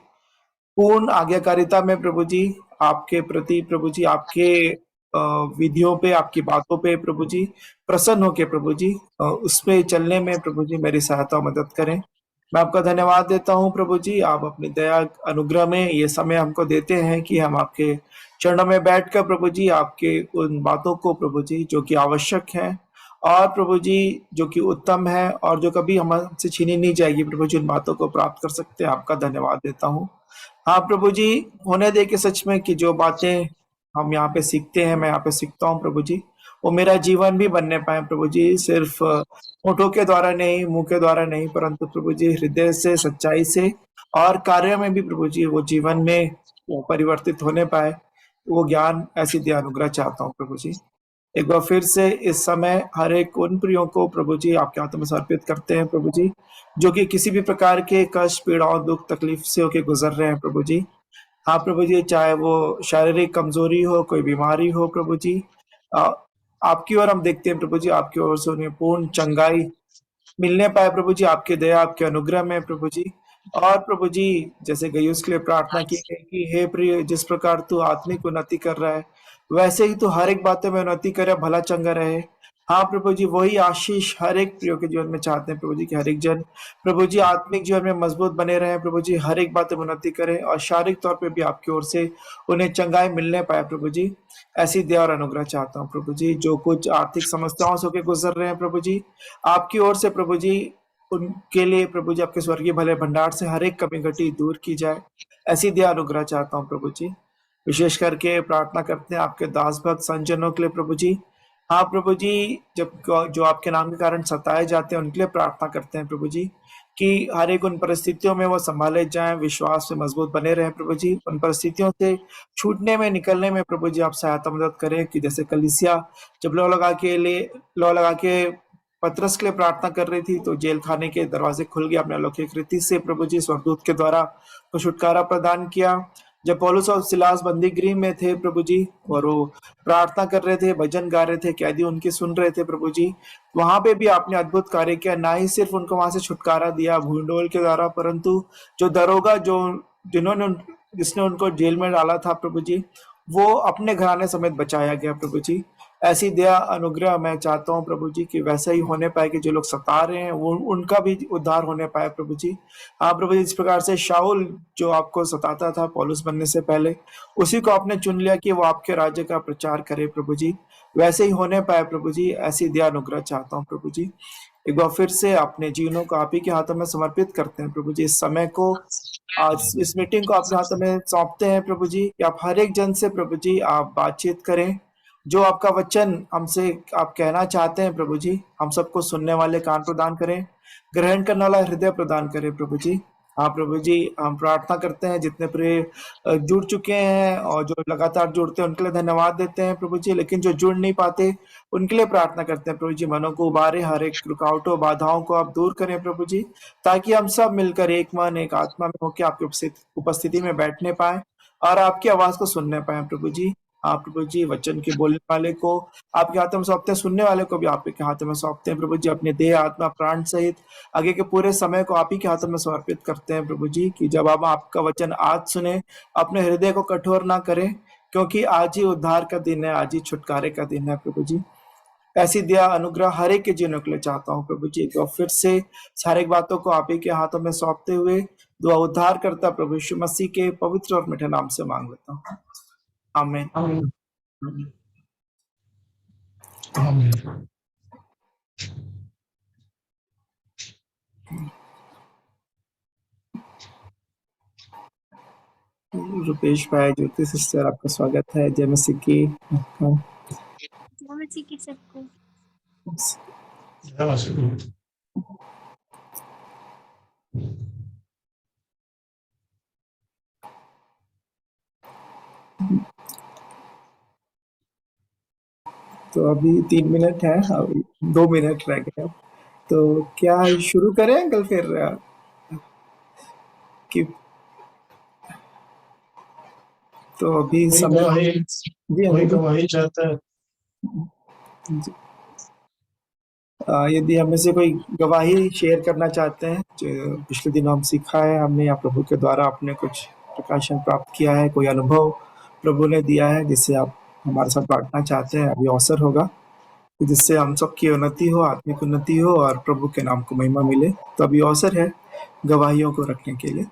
S3: पूर्ण आज्ञाकारिता में प्रभु जी, आपके प्रति प्रभु जी, आपके विधियों पे, आपकी बातों पे प्रभु जी प्रसन्न होके प्रभु जी उस पे चलने में प्रभु जी मेरी सहायता और मदद करें। मैं आपका धन्यवाद देता हूँ प्रभु जी, आप अपनी दया अनुग्रह में ये समय हमको देते हैं कि हम आपके चरणों में बैठकर प्रभु जी आपके उन बातों को प्रभु जी जो कि आवश्यक है और प्रभु जी जो कि उत्तम है और जो कभी हमसे छीनी नहीं जाएगी प्रभु जी, उन बातों को प्राप्त कर सकते हैं। आपका धन्यवाद देता हूँ। हाँ प्रभु जी, होने दे के सच में कि जो बातें हम यहाँ पे सीखते हैं, मैं यहाँ पे सीखता हूँ प्रभु जी, वो मेरा जीवन भी बनने पाए प्रभु जी, सिर्फ होठों के द्वारा नहीं, मुंह के द्वारा नहीं, परंतु प्रभु जी हृदय से, सच्चाई से और कार्य में भी प्रभु जी वो जीवन में वो परिवर्तित होने पाए। वो ज्ञान ऐसी दया अनुग्रह चाहता हूँ प्रभु जी। एक बार फिर से इस समय हर एक उन प्रियों को प्रभु जी आपके हाथों में समर्पित करते हैं प्रभु जी, जो कि किसी भी प्रकार के कष्ट, पीड़ाओं, दुख, तकलीफ से होके गुजर रहे हैं प्रभु जी। हाँ प्रभु जी, चाहे वो शारीरिक कमजोरी हो, कोई बीमारी हो प्रभु जी, आ, आपकी ओर हम देखते हैं प्रभु जी, आपकी ओर से उन्हें पूर्ण चंगाई मिलने पाए प्रभु जी, आपकी दया, आपके अनुग्रह में प्रभु जी। और प्रभु जी जैसे गयुस के लिए प्रार्थना की है कि हे प्रिय, जिस प्रकार तू आत्मिक उन्नति कर रहा है वैसे ही तू हर एक बातों में उन्नति करे, भला चंगा रहे। हाँ प्रभु जी, वही आशीष हर एक प्रियो के जीवन में चाहते हैं प्रभु जी कि हर एक जन प्रभु जी आत्मिक जीवन में मजबूत बने रहे प्रभु जी, हर एक बात में उन्नति करें और शारीरिक तौर पे भी आपकी ओर से उन्हें चंगाई मिलने पाए प्रभु जी। ऐसी दया और अनुग्रह चाहता हूँ प्रभु जी, जो कुछ आर्थिक समस्याओं से होकर गुजर रहे हैं प्रभु जी, आपकी ओर से प्रभु जी उनके लिए प्रभु जी आपके स्वर्गीय भले भंडार से हर एक कमी घटी दूर की जाए। ऐसी दया अनुग्रह चाहता हूँ प्रभु जी। विशेष करके प्रार्थना करते हैं आपके दास भक्त संजनों के लिए प्रभु जी। हाँ प्रभु जी, जब जो आपके नाम के कारण सताए जाते हैं उनके लिए प्रार्थना करते हैं प्रभु जी कि हर एक उन परिस्थितियों में वो संभाले जाएं, विश्वास में मजबूत बने रहें प्रभु जी। उन परिस्थितियों से छूटने में, निकलने में प्रभु जी आप सहायता मदद करें कि जैसे कलीसिया जब लौ लगा के पतरस के लिए प्रार्थना कर रही थी तो जेल खाने के दरवाजे खुल गए अपने अलौकिक रीति से प्रभु जी, स्वर्गदूत के द्वारा तो छुटकारा प्रदान किया। जब पौलुस और सिलास बंदी गृह में थे प्रभु जी और वो प्रार्थना कर रहे थे, भजन गा रहे थे, कैदी उनकी सुन रहे थे प्रभु जी, वहां पे भी आपने अद्भुत कार्य किया। ना ही सिर्फ उनको वहां से छुटकारा दिया भूडोल के द्वारा, परंतु जो दरोगा जिसने उनको जेल में डाला था प्रभु जी, वो अपने घराने समेत बचाया गया प्रभु जी। ऐसी दया अनुग्रह मैं चाहता हूँ प्रभु जी कि वैसा ही होने पाए कि जो लोग सता रहे हैं वो उनका भी उद्धार होने पाए प्रभु जी। हाँ प्रभु जी, इस प्रकार से शाऊल जो आपको सताता था पौलुस बनने से पहले, उसी को आपने चुन लिया कि वो आपके राज्य का प्रचार करे प्रभु जी, वैसे ही होने पाए प्रभु जी। ऐसी दया अनुग्रह चाहता हूँ प्रभु जी। एक बार फिर से अपने जीवनों को आप ही के हाथों में समर्पित करते हैं प्रभु जी। इस समय को, आज इस मीटिंग को अपने हाथों में सौंपते हैं प्रभु जी कि आप हर एक जन से प्रभु जी आप बातचीत करें, जो आपका वचन हमसे आप कहना चाहते हैं प्रभु जी, हम सबको सुनने वाले कान प्रदान करें, ग्रहण करने वाला हृदय प्रदान करें प्रभु जी। हाँ प्रभु जी, हम प्रार्थना करते हैं जितने प्रिय जुड़ चुके हैं और जो लगातार जुड़ते हैं उनके लिए धन्यवाद देते हैं प्रभु जी, लेकिन जो जुड़ नहीं पाते उनके लिए प्रार्थना करते हैं प्रभु जी। मनों को उबारे, हर एक रुकावटों, बाधाओं को आप दूर करें प्रभु जी, ताकि हम सब मिलकर एक मन, एक आत्मा में होकर आपकी उपस्थिति में बैठने पाए और आपकी आवाज को सुनने पाए प्रभु जी। आप प्रभु जी वचन के बोलने वाले को आपके हाथों में सौंपते हैं, सुनने वाले को भी आपके हाथों में सौंपते हैं प्रभु जी। अपने देह, आत्मा, प्राण सहित आगे के पूरे समय को आप ही के हाथों में समर्पित करते हैं प्रभु जी कि जब आप आपका वचन आज सुने, अपने हृदय को कठोर ना करें, क्योंकि आज ही उद्धार का दिन है, आज ही छुटकारे का दिन है प्रभु जी। ऐसी दया अनुग्रह हर एक के जीवन के लिए चाहता हूँ प्रभु जी। तो फिर से सारी बातों को आप ही के हाथों में सौंपते हुए दुआ उद्धार करता प्रभु यीशु मसीह के पवित्र और मीठे नाम से मांग लेता हूँ, आमीन। रुपेश भाई, ज्योति सिस्टर, आपका स्वागत है। जय मसीह की। सबको तो अभी 3 मिनट है, 2 मिनट रह गए, तो क्या शुरू करें अंकल फिर कि तो अभी समय जी
S4: गवाही चाहता है।
S3: यदि हमें से कोई गवाही शेयर करना चाहते हैं, जो पिछले दिन हम सीखा है, हमने या प्रभु के द्वारा अपने कुछ प्रकाशन प्राप्त किया है, कोई अनुभव प्रभु ने दिया है जिससे आप हमारे साथ बांटना चाहते हैं, अभी अवसर होगा जिससे हम सबकी उन्नति हो, आत्मिक उन्नति हो और प्रभु के नाम को महिमा मिले। तो अभी अवसर है गवाहियों को रखने के लिए।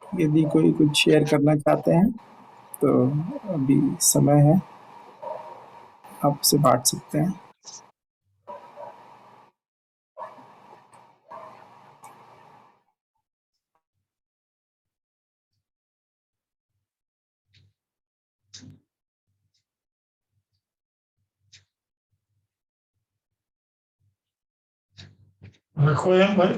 S3: यदि कोई कुछ शेयर करना चाहते हैं तो अभी समय है, आपसे बांट सकते हैं।
S4: Recuerden, भाई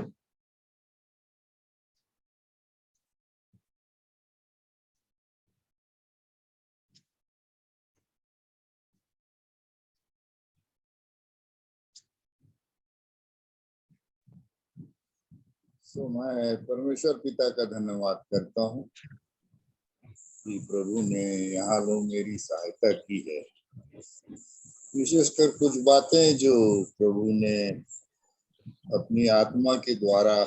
S2: मैं परमेश्वर पिता का धन्यवाद करता हूँ कि प्रभु ने यहाँ लोग मेरी सहायता की है। विशेषकर कुछ बातें जो प्रभु ने अपनी आत्मा के द्वारा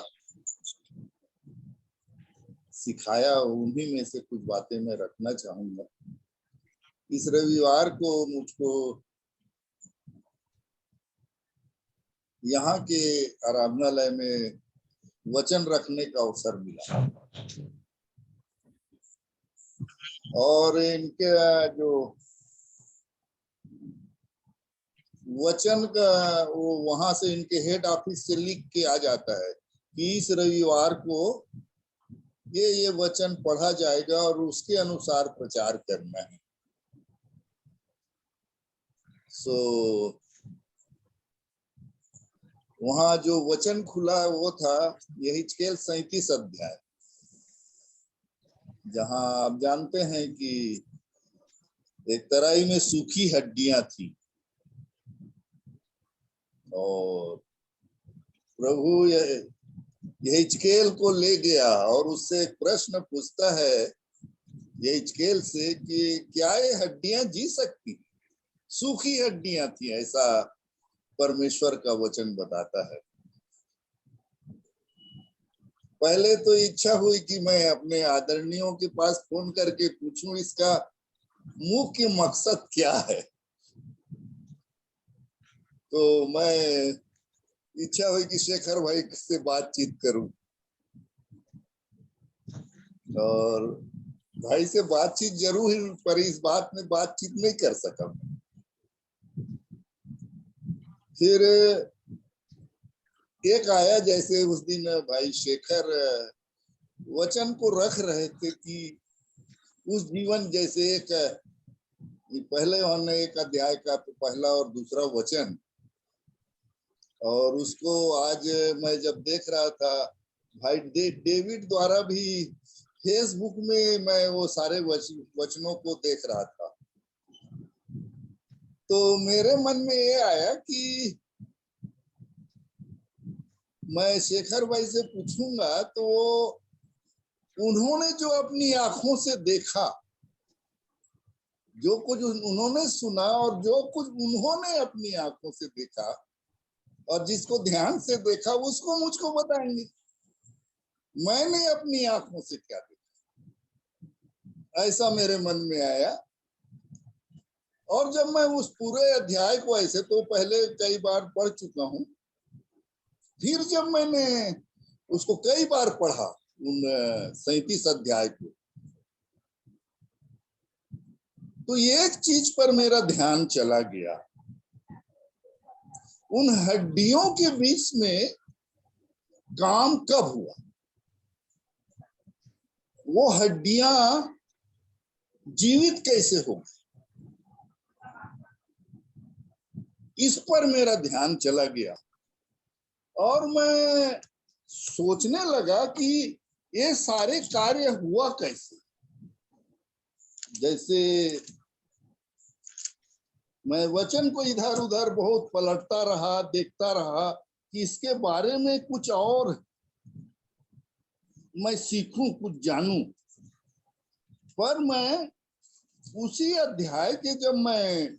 S2: सिखाया, उन्हीं में से कुछ बातें मैं रखना चाहूंगा। इस रविवार को मुझको यहाँ के आराधनालय में वचन रखने का अवसर मिला और इनके जो वचन का वो वहां से इनके हेड ऑफिस से लिख के आ जाता है कि इस रविवार को ये वचन पढ़ा जाएगा और उसके अनुसार प्रचार करना है। वहां जो वचन खुला वो था यहिजकेल 37 अध्याय, जहां आप जानते हैं कि एक तराई में सूखी हड्डियां थी और प्रभु यहिजकेल को ले गया और उससे एक प्रश्न पूछता है यहिजकेल से कि क्या ये हड्डियां जी सकती? सूखी हड्डियां थी, ऐसा परमेश्वर का वचन बताता है। पहले तो इच्छा हुई कि मैं अपने आदरणीयों के पास फोन करके पूछूं इसका मुख्य मकसद क्या है। तो मैं इच्छा हुई कि शेखर भाई से बातचीत करूं और भाई से बातचीत जरूर, पर इस बात में बातचीत नहीं कर सका। फिर एक आया, जैसे उस दिन भाई शेखर वचन को रख रहे थे कि उस जीवन जैसे एक पहले उन्होंने एक अध्याय का पहला और दूसरा वचन, और उसको आज मैं जब देख रहा था भाई डेविड द्वारा भी फेसबुक में मैं वो सारे वचनों को देख रहा था, तो मेरे मन में ये आया कि मैं शेखर भाई से पूछूंगा तो उन्होंने जो अपनी आंखों से देखा, जो कुछ उन्होंने सुना और जो कुछ उन्होंने अपनी आंखों से देखा और जिसको ध्यान से देखा उसको मुझको बताएंगे मैंने अपनी आंखों से क्या देखा। ऐसा मेरे मन में आया और जब मैं उस पूरे अध्याय को, ऐसे तो पहले कई बार पढ़ चुका हूं, फिर जब मैंने उसको कई बार पढ़ा उन 37 अध्याय को, तो एक चीज पर मेरा ध्यान चला गया। उन हड्डियों के बीच में काम कब हुआ? वो हड्डियां जीवित कैसे हो गई? इस पर मेरा ध्यान चला गया और मैं सोचने लगा कि ये सारे कार्य हुआ कैसे। जैसे मैं वचन को इधर उधर बहुत पलटता रहा, देखता रहा, कि इसके बारे में कुछ और मैं सीखूं, कुछ जानूं। पर मैं उसी अध्याय के जब मैं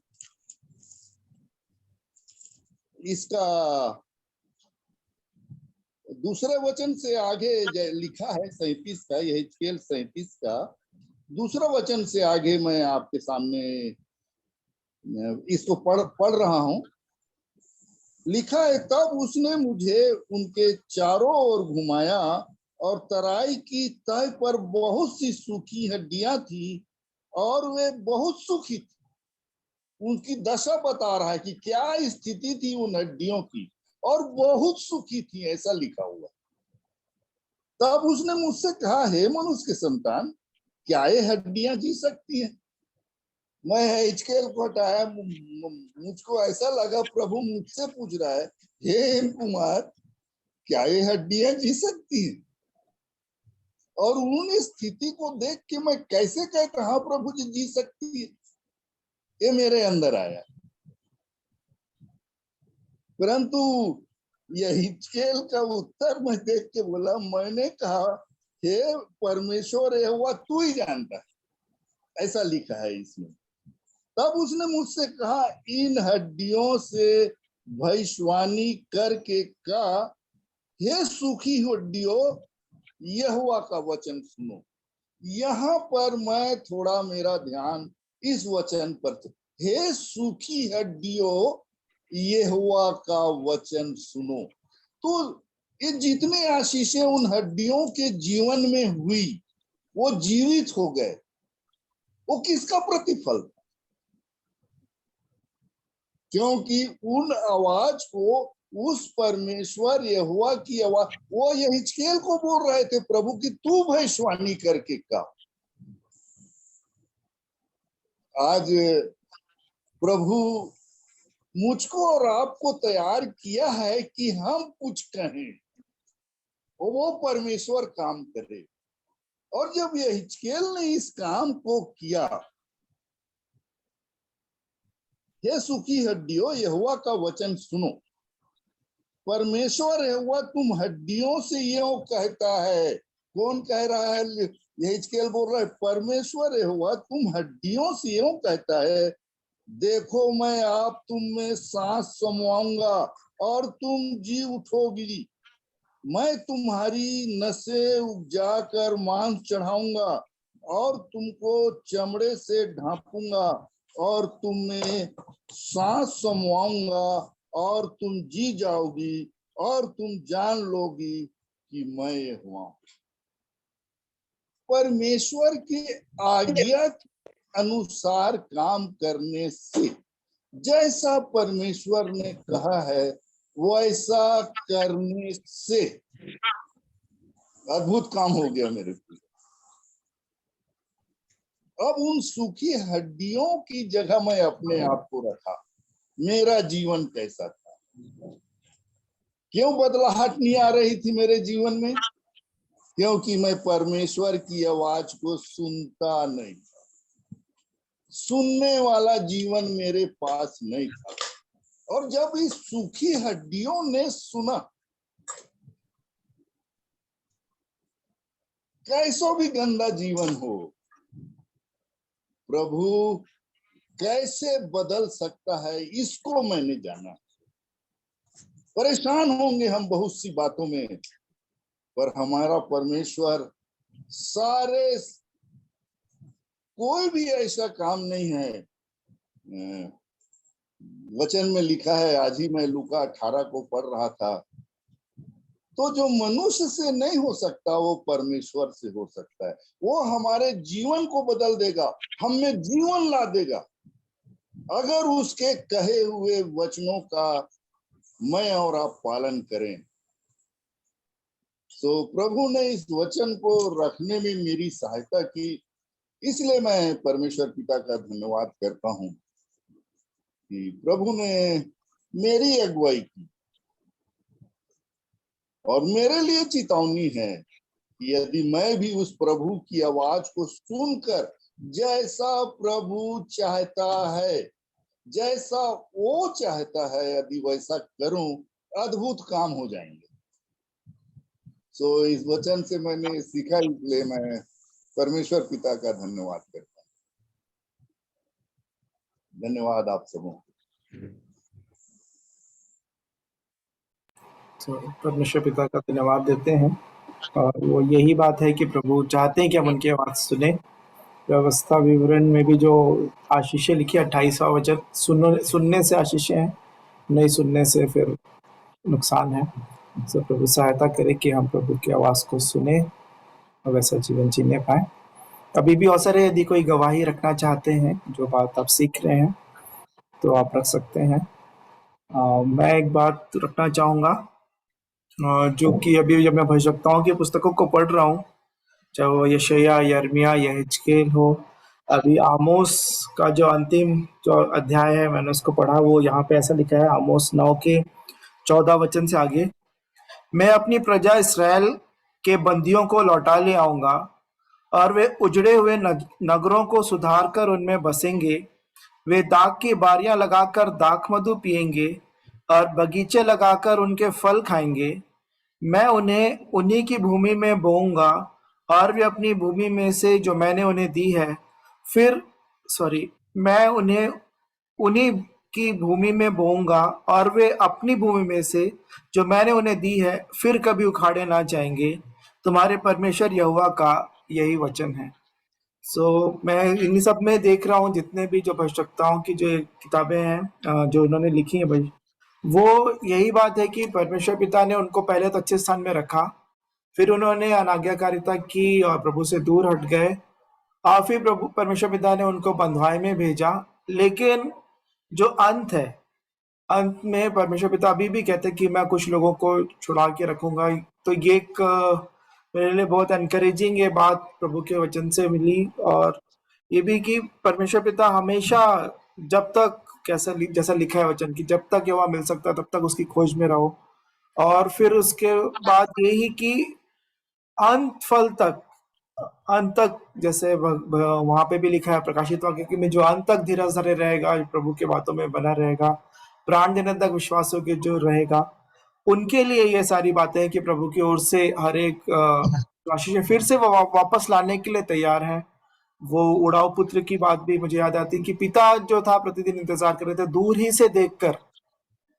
S2: इसका दूसरे वचन से आगे लिखा है 37 का, यही खेल 37 का दूसरा वचन से आगे मैं आपके सामने इसको पढ़ रहा हूं। लिखा है, तब उसने मुझे उनके चारों ओर घुमाया और तराई की तह पर बहुत सी सूखी हड्डियां थी और वे बहुत सूखी थी। उनकी दशा बता रहा है कि क्या स्थिति थी उन हड्डियों की, और बहुत सूखी थी, ऐसा लिखा हुआ। तब उसने मुझसे कहा, हे मनुष्य के संतान, क्या ये हड्डियां जी सकती हैं? मैं हिचकेल को हटाया, मुझको ऐसा लगा प्रभु मुझसे पूछ रहा है, हे हेम कुमार, क्या ये हड्डियां जी सकती हैं? और उन स्थिति को देख के मैं कैसे कहता, हाँ प्रभु जी सकती है, ये मेरे अंदर आया। परंतु यह हिचकेल का उत्तर मैं देख के बोला, मैंने कहा, हे परमेश्वर, ये हुआ तू ही जानता है, ऐसा लिखा है इसमें। तब उसने मुझसे कहा, इन हड्डियों से भविष्यवाणी करके कहा, हे सूखी हड्डियों, यहोवा का वचन सुनो। यहाँ पर मैं थोड़ा मेरा ध्यान इस वचन पर, हे सूखी हड्डियों, यहोवा का वचन सुनो। तो ये जितने आशीषें उन हड्डियों के जीवन में हुई, वो जीवित हो गए। वो किसका प्रतिफल? क्योंकि उन आवाज को, उस परमेश्वर यहोवा की आवाज, वो यहिजकेल को बोल रहे थे प्रभु की तू भविष्यवाणी करके कहा। आज प्रभु मुझको और आपको तैयार किया है कि हम कुछ कहें, वो परमेश्वर काम करे। और जब यहिजकेल ने इस काम को किया, हे सूखी हड्डियों, यहोवा का वचन सुनो। परमेश्वर यहोवा तुम हड्डियों से यूं कहता है। कौन कह रहा है? यहिजकेल बोल रहा है, परमेश्वर यहोवा तुम हड्डियों से यूं कहता है, देखो मैं आप तुम में सांस समाऊंगा और तुम जी उठोगी। मैं तुम्हारी नसें उपजा कर मांस चढ़ाऊंगा और तुमको चमड़े से ढांपूंगा और तुम में सांस समाऊंगा और तुम जी जाओगी और तुम जान लोगी कि मैं यहोवा हूं। परमेश्वर की आज्ञा के अनुसार काम करने से, जैसा परमेश्वर ने कहा है वैसा करने से अद्भुत काम हो गया मेरे को। अब उन सूखी हड्डियों की जगह मैं अपने आप को रखा। मेरा जीवन कैसा था? क्यों बदलाहट नहीं आ रही थी मेरे जीवन में? क्योंकि मैं परमेश्वर की आवाज को सुनता नहीं था। सुनने वाला जीवन मेरे पास नहीं था। और जब इस सूखी हड्डियों ने सुना, कैसो भी गंदा जीवन हो, प्रभु कैसे बदल सकता है, इसको मैंने जाना। परेशान होंगे हम बहुत सी बातों में, पर हमारा परमेश्वर सारे, कोई भी ऐसा काम नहीं है। वचन में लिखा है, आज ही मैं लूका 18 को पढ़ रहा था, तो जो मनुष्य से नहीं हो सकता वो परमेश्वर से हो सकता है। वो हमारे जीवन को बदल देगा, हम में जीवन ला देगा, अगर उसके कहे हुए वचनों का मैं और आप पालन करें। तो प्रभु ने इस वचन को रखने में मेरी सहायता की, इसलिए मैं परमेश्वर पिता का धन्यवाद करता हूं कि प्रभु ने मेरी अगुवाई की। और मेरे लिए चेतावनी है कि यदि मैं भी उस प्रभु की आवाज को सुनकर जैसा प्रभु चाहता है, जैसा वो चाहता है, यदि वैसा करूं, अद्भुत काम हो जाएंगे। सो इस वचन से मैंने सीखा, इसलिए मैं परमेश्वर पिता का धन्यवाद करता हूँ। धन्यवाद आप सबों को।
S3: तो परमेश्वर पिता का धन्यवाद देते हैं, और वो यही बात है कि प्रभु चाहते हैं कि हम उनकी आवाज़ सुने। व्यवस्था विवरण में भी जो आशीषें लिखी 28वां वचन, सुनने से आशीषें हैं, नहीं सुनने से फिर नुकसान है। सो प्रभु सहायता करे कि हम प्रभु की आवाज़ को सुने और वैसा जीवन जीने पाए। अभी भी अवसर है, यदि कोई गवाही रखना चाहते हैं, जो बात आप सीख रहे हैं, तो आप रख सकते हैं। मैं एक बात रखना चाहूँगा, जो कि अभी जब मैं भविष्यवक्ताओं की पुस्तकों को पढ़ रहा हूँ, चाहे वो यशायाह, यिर्मयाह या हिजकेल हो, अभी आमोस का जो अंतिम जो अध्याय है मैंने उसको पढ़ा, वो यहाँ पे ऐसा लिखा है आमोस 9 के 14 वचन से आगे, मैं अपनी प्रजा इसराइल के बंदियों को लौटा ले आऊंगा और वे उजड़े हुए नगरों को सुधार कर उनमें बसेंगे। वे दाख की बारियां लगाकर दाख मधु पिएंगे और बगीचे लगाकर उनके फल खाएंगे। मैं उन्हें उन्हीं की भूमि में बोऊंगा और वे अपनी भूमि में से जो मैंने उन्हें दी है मैं उन्हें उन्हीं की भूमि में बोऊंगा और वे अपनी भूमि में से जो मैंने उन्हें दी है फिर कभी उखाड़े ना जाएंगे। तुम्हारे परमेश्वर यहोवा का यही वचन है। मैं इन सब में देख रहा हूँ, जितने भी जो भविष्यवक्ताओं की जो किताबें हैं, जो उन्होंने लिखी है भाई, वो यही बात है कि परमेश्वर पिता ने उनको पहले तो अच्छे स्थान में रखा, फिर उन्होंने अनाज्ञाकारिता की और प्रभु से दूर हट गए, और फिर प्रभु परमेश्वर पिता ने उनको बंधुआई में भेजा। लेकिन जो अंत है, अंत में परमेश्वर पिता अभी भी कहते हैं कि मैं कुछ लोगों को छुड़ा के रखूंगा। तो ये एक मेरे लिए बहुत एनकरेजिंग ये बात प्रभु के वचन से मिली, और ये भी कि परमेश्वर पिता हमेशा, जब तक जैसा लिखा है वचन की, जब तक यहोवा मिल सकता तब तक उसकी खोज में रहो, और फिर उसके बाद यही कि अंत तक जैसे वहां पे भी लिखा है प्रकाशित वाक्य कि में जो अंत तक धीरज धरे रहेगा, प्रभु के बातों में बना रहेगा, प्राण देने तक विश्वास के जो रहेगा, उनके लिए ये सारी बातें हैं कि प्रभु की ओर से हर एक आशीष फिर से वो वापस लाने के लिए तैयार है। वो उड़ाऊ पुत्र की बात भी मुझे याद आती है कि पिता जो था प्रतिदिन इंतजार कर रहे थे दूर ही से देखकर।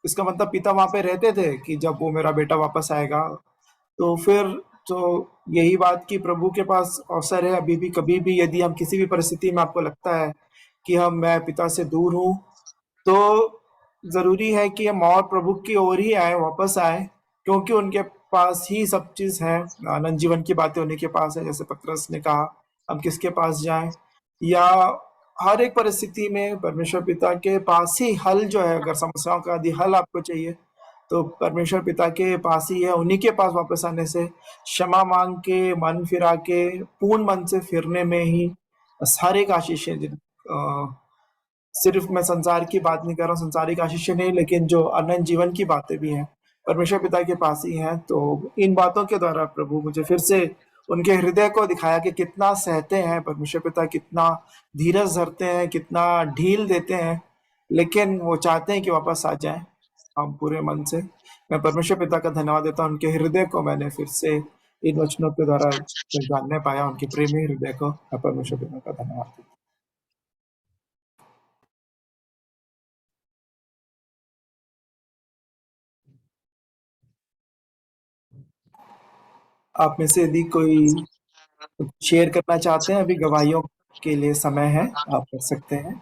S3: इसका मतलब पिता वहां पे रहते थे कि जब वो मेरा बेटा वापस आएगा। तो फिर तो यही बात कि प्रभु के पास अवसर है अभी भी, कभी भी यदि हम किसी भी परिस्थिति में आपको लगता है कि मैं पिता से दूर हूँ, तो जरूरी है कि हम और प्रभु की ओर ही आए, वापस आए, क्योंकि उनके पास ही सब चीज है। अनंत जीवन की बातें उन्हीं के पास है, जैसे पतरस ने कहा, हम किसके पास जाएं? या हर एक परिस्थिति में परमेश्वर पिता के पास ही हल जो है, अगर समस्याओं का यदि हल आपको चाहिए तो परमेश्वर पिता के पास ही है। उन्हीं के पास वापस आने से, क्षमा मांग के, मन फिरा के, पूर्ण मन से फिरने में ही हर एक आशीषें, सिर्फ मैं संसार की बात नहीं कर रहा हूँ, संसारिक आशीषें नहीं, लेकिन जो अनंत जीवन की बातें भी हैं परमेश्वर पिता के पास ही हैं। तो इन बातों के द्वारा प्रभु मुझे फिर से उनके हृदय को दिखाया कि कितना सहते हैं परमेश्वर पिता, कितना धीरज धरते हैं, कितना ढील देते हैं, लेकिन वो चाहते हैं कि वापस आ जाएं हम पूरे मन से। मैं परमेश्वर पिता का धन्यवाद देता हूँ, उनके हृदय को मैंने फिर से इन वचनों के द्वारा जानने पाया, उनके प्रेमी हृदय को। मैं परमेश्वर पिता का धन्यवाद देता हूँ। आप में से यदि कोई शेयर करना चाहते हैं, अभी गवाहियों के लिए समय है, आप कर सकते हैं।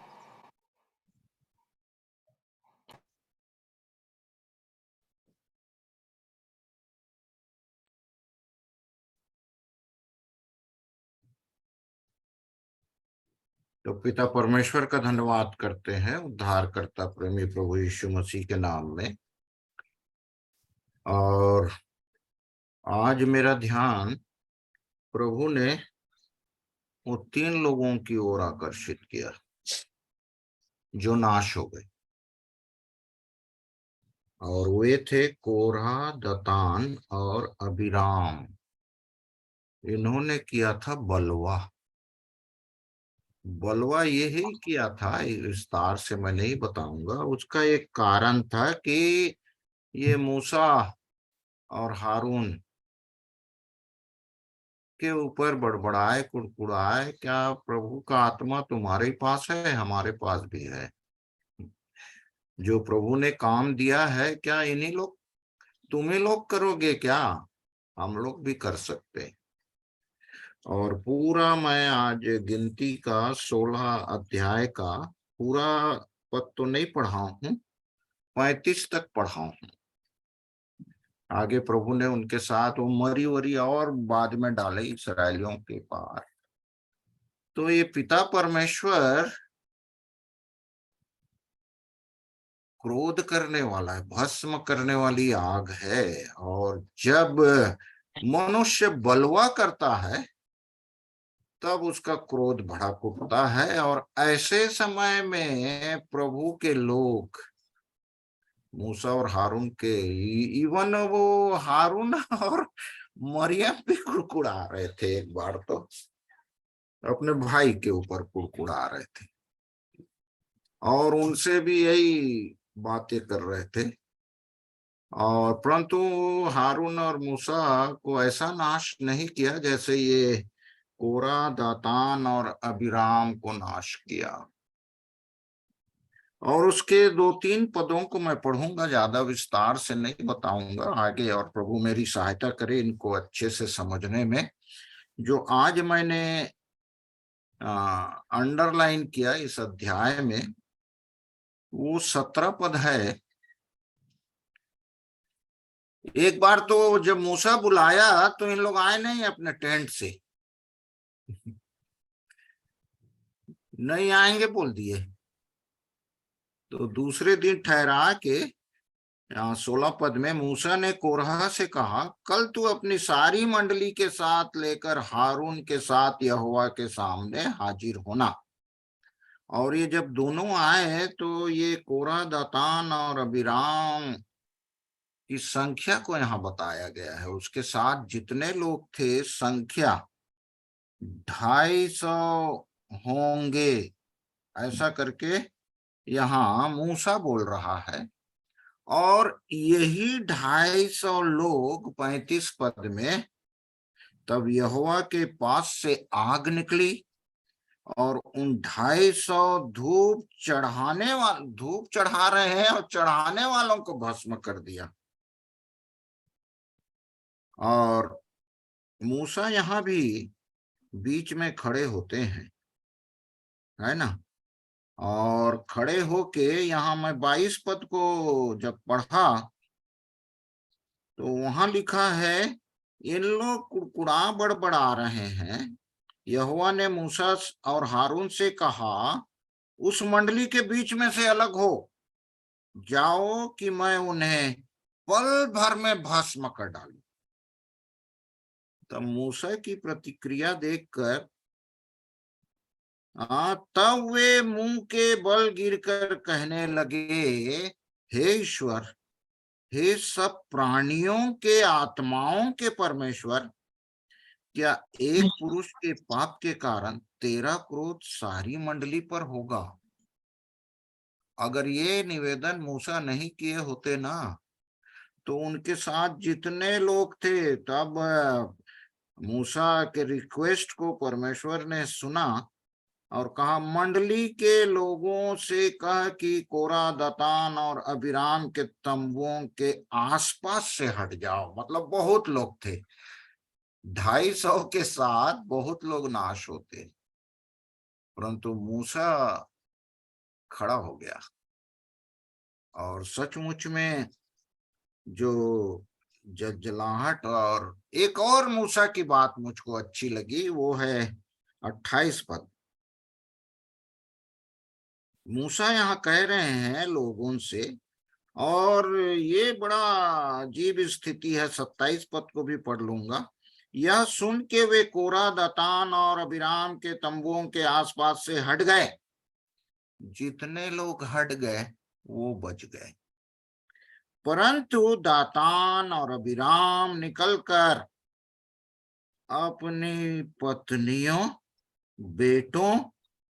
S1: तो पिता परमेश्वर का धन्यवाद करते हैं उद्धारकर्ता प्रेमी प्रभु यीशु मसीह के नाम में। और आज मेरा ध्यान प्रभु ने वो 3 लोगों की ओर आकर्षित किया जो नाश हो गए, और वे थे कोरह, दतान और अबीराम। इन्होंने किया था बलवा यही किया था, विस्तार से मैं नहीं बताऊंगा। उसका एक कारण था कि ये मूसा और हारून के ऊपर बड़बड़ाए, कुड़कुड़ाए, क्या प्रभु का आत्मा तुम्हारे पास है, हमारे पास भी है। जो प्रभु ने काम दिया है, क्या इन्हीं लोग, तुम्हें लोग करोगे क्या? हम लोग भी कर सकते। और पूरा मैं आज गिनती का 16 अध्याय का पूरा पद तो नहीं पढ़ा हूं, 35 तक पढ़ा हूं। आगे प्रभु ने उनके साथ वो मरी वरी और बाद में डाले इस्राएलियों के पार। तो ये पिता परमेश्वर क्रोध करने वाला है, भस्म करने वाली आग है। और जब मनुष्य बलवा करता है तब उसका क्रोध भड़क उठता है। और ऐसे समय में प्रभु के लोग मूसा और हारून के, इवन वो हारून और मरियम भी कुड़कुड़ा रहे थे। एक बार तो अपने भाई के ऊपर कुड़कुड़ा रहे थे और उनसे भी यही बातें कर रहे थे। और परंतु हारून और मूसा को ऐसा नाश नहीं किया जैसे ये कोरा, दातान और अबीराम को नाश किया। और उसके 2-3 पदों को मैं पढ़ूंगा, ज्यादा विस्तार से नहीं बताऊंगा आगे, और प्रभु मेरी सहायता करे इनको अच्छे से समझने में। जो आज मैंने अंडरलाइन किया इस अध्याय में, वो 17 पद है। एक बार तो जब मूसा बुलाया तो इन लोग आए नहीं अपने टेंट से, नहीं आएंगे बोल दिए। तो दूसरे दिन ठहरा के 16 पद में मूसा ने कोरह से कहा, कल तू अपनी सारी मंडली के साथ लेकर हारून के साथ यहोवा के सामने हाजिर होना। और ये जब दोनों आए तो ये कोरह, दातान और अबीराम की संख्या को यहाँ बताया गया है। उसके साथ जितने लोग थे संख्या 250 होंगे, ऐसा करके यहाँ मूसा बोल रहा है। और यही 250 लोग 35 पद में, तब यहोवा के पास से आग निकली और उन 250 धूप चढ़ा रहे हैं और चढ़ाने वालों को भस्म कर दिया। और मूसा यहाँ भी बीच में खड़े होते हैं, है ना। और खड़े होके यहाँ मैं 22 पद को जब पढ़ा तो वहां लिखा है, इन लोग कुड़कुड़ा बड़बड़ा रहे हैं। यहोवा ने मूसा और हारून से कहा, उस मंडली के बीच में से अलग हो जाओ कि मैं उन्हें पल भर में भस्म कर डालूं। तब मूसा की प्रतिक्रिया देखकर तब वे मुंह के बल गिरकर कहने लगे, हे ईश्वर, हे सब प्राणियों के आत्माओं के परमेश्वर, क्या एक पुरुष के पाप के कारण तेरा क्रोध सारी मंडली पर होगा? अगर ये निवेदन मूसा नहीं किए होते ना, तो उनके साथ जितने लोग थे, तब मूसा के रिक्वेस्ट को परमेश्वर ने सुना और कहा, मंडली के लोगों से कह कि कोरा, दातान और अबीराम के तंबुओं के आसपास से हट जाओ। मतलब बहुत लोग थे, 250 के साथ बहुत लोग नाश होते, परंतु मूसा खड़ा हो गया। और सचमुच में जो जलाहट, और एक और मूसा की बात मुझको अच्छी लगी, वो है 28 पद। मूसा यहाँ कह रहे हैं लोगों से, और ये बड़ा अजीब स्थिति है, 27 पद को भी पढ़ लूंगा। यह सुन के वे कोरा, दातान और अबीराम के तंबुओं के आसपास से हट गए। जितने लोग हट गए वो बच गए, परंतु दातान और अबीराम निकलकर अपनी पत्नियों, बेटों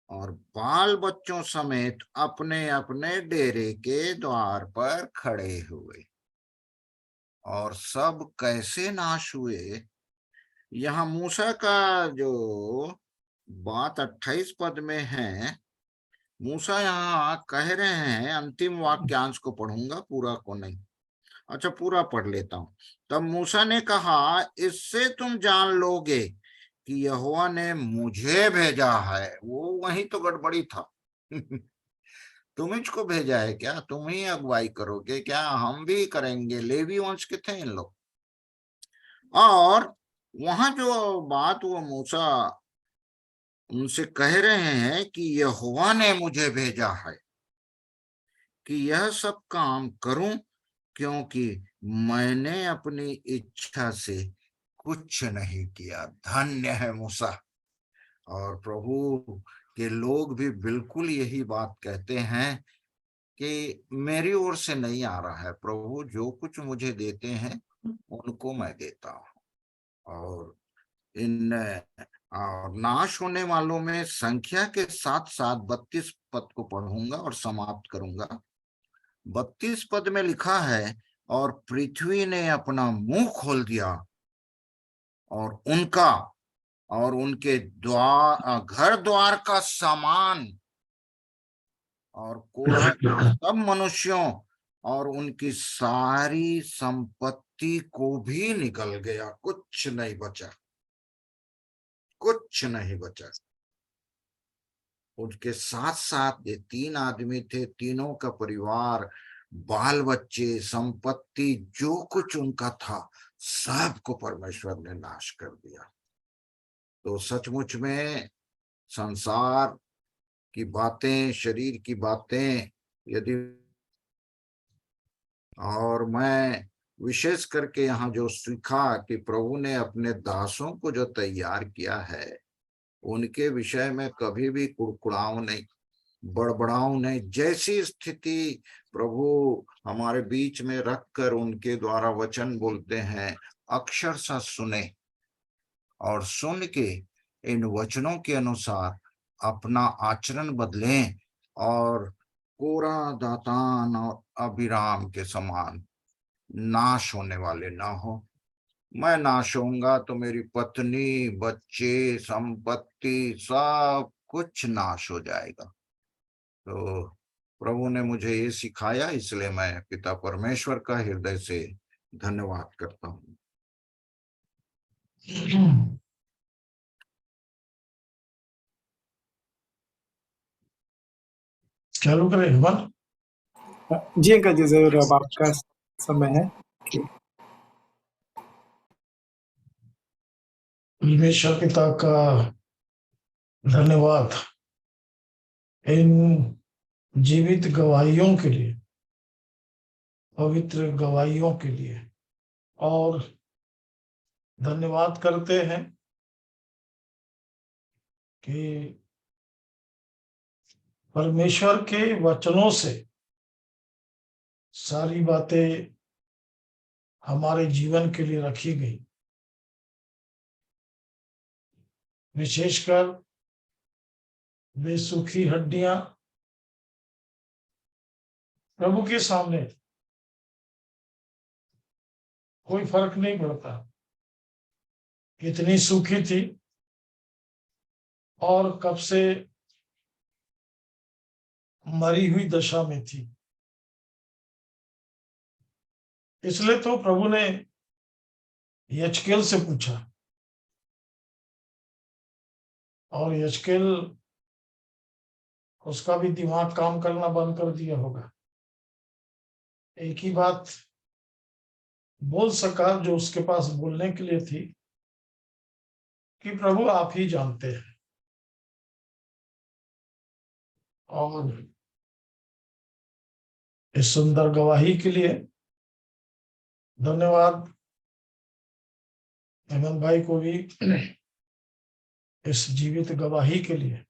S1: और बाल बच्चों समेत अपने अपने डेरे के द्वार पर खड़े हुए। और सब कैसे नाश हुए। यहाँ मूसा का जो बात 28 पद में है, मूसा यहाँ कह रहे हैं, अंतिम वाक्यांश को पढ़ूंगा, पूरा को नहीं। अच्छा, पूरा पढ़ लेता हूं। तब मूसा ने कहा, इससे तुम जान लोगे कि यहोवा ने मुझे भेजा है। वो वही तो गड़बड़ी था। तुम इसको भेजा है क्या? तुम ही अगुवाई करोगे क्या? हम भी करेंगे। लेवी वंश के थे इन लोग। और वहां जो बात वो मूसा उनसे कह रहे हैं कि यहोवा ने मुझे भेजा है कि यह सब काम करूं, क्योंकि मैंने अपनी इच्छा से कुछ नहीं किया। धन्य है मूसा। और प्रभु के लोग भी बिल्कुल यही बात कहते हैं कि मेरी ओर से नहीं आ रहा है, प्रभु जो कुछ मुझे देते हैं उनको मैं देता हूँ। और इन और नाश होने वालों में संख्या के साथ साथ 32 पद को पढ़ूंगा और समाप्त करूंगा। 32 पद में लिखा है, और पृथ्वी ने अपना मुंह खोल दिया और उनका और उनके घर द्वार का सामान और कोरह के सब मनुष्यों और उनकी सारी संपत्ति को भी निकल गया। कुछ नहीं बचा, कुछ नहीं बचा। उनके साथ साथ ये 3 आदमी थे, तीनों का परिवार, बाल बच्चे, संपत्ति, जो कुछ उनका था, सबको परमेश्वर ने नाश कर दिया। तो सचमुच में संसार की बातें, शरीर की बातें, यदि, और मैं विशेष करके यहाँ जो सीखा कि प्रभु ने अपने दासों को जो तैयार किया है, उनके विषय में कभी भी कुड़कुड़ाऊं नहीं, बड़बड़ाऊं नहीं। जैसी स्थिति प्रभु हमारे बीच में रखकर उनके द्वारा वचन बोलते हैं, अक्षरशः सुने और सुन के इन वचनों के अनुसार अपना आचरण बदलें और कोरा, दातान और अभिराम के समान नाश होने वाले ना हो। मैं नाश होऊंगा तो मेरी पत्नी, बच्चे, संपत्ति, सब कुछ नाश हो जाएगा। तो प्रभु ने मुझे ये सिखाया, इसलिए मैं पिता परमेश्वर का हृदय से धन्यवाद करता हूँ।
S4: चालू करें हमारा?
S3: जी अंकल जी, जरूर, अब आपका समय है।
S4: परमेश्वर पिता का धन्यवाद इन जीवित गवाहियों के लिए, पवित्र गवाहियों के लिए, और धन्यवाद करते हैं कि परमेश्वर के वचनों से सारी बातें हमारे जीवन के लिए रखी गई। विशेषकर वे सूखी हड्डियां प्रभु के सामने कोई फर्क नहीं पड़ता कितनी सूखी थी और कब से मरी हुई दशा में थी। इसलिए तो प्रभु ने यजकेल से पूछा, और यजकेल, उसका भी दिमाग काम करना बंद कर दिया होगा। एक ही बात बोल सका जो उसके पास बोलने के लिए थी, कि प्रभु आप ही जानते हैं। और इस सुंदर गवाही के लिए धन्यवाद। हेमंत भाई को भी इस जीवित गवाही के लिए।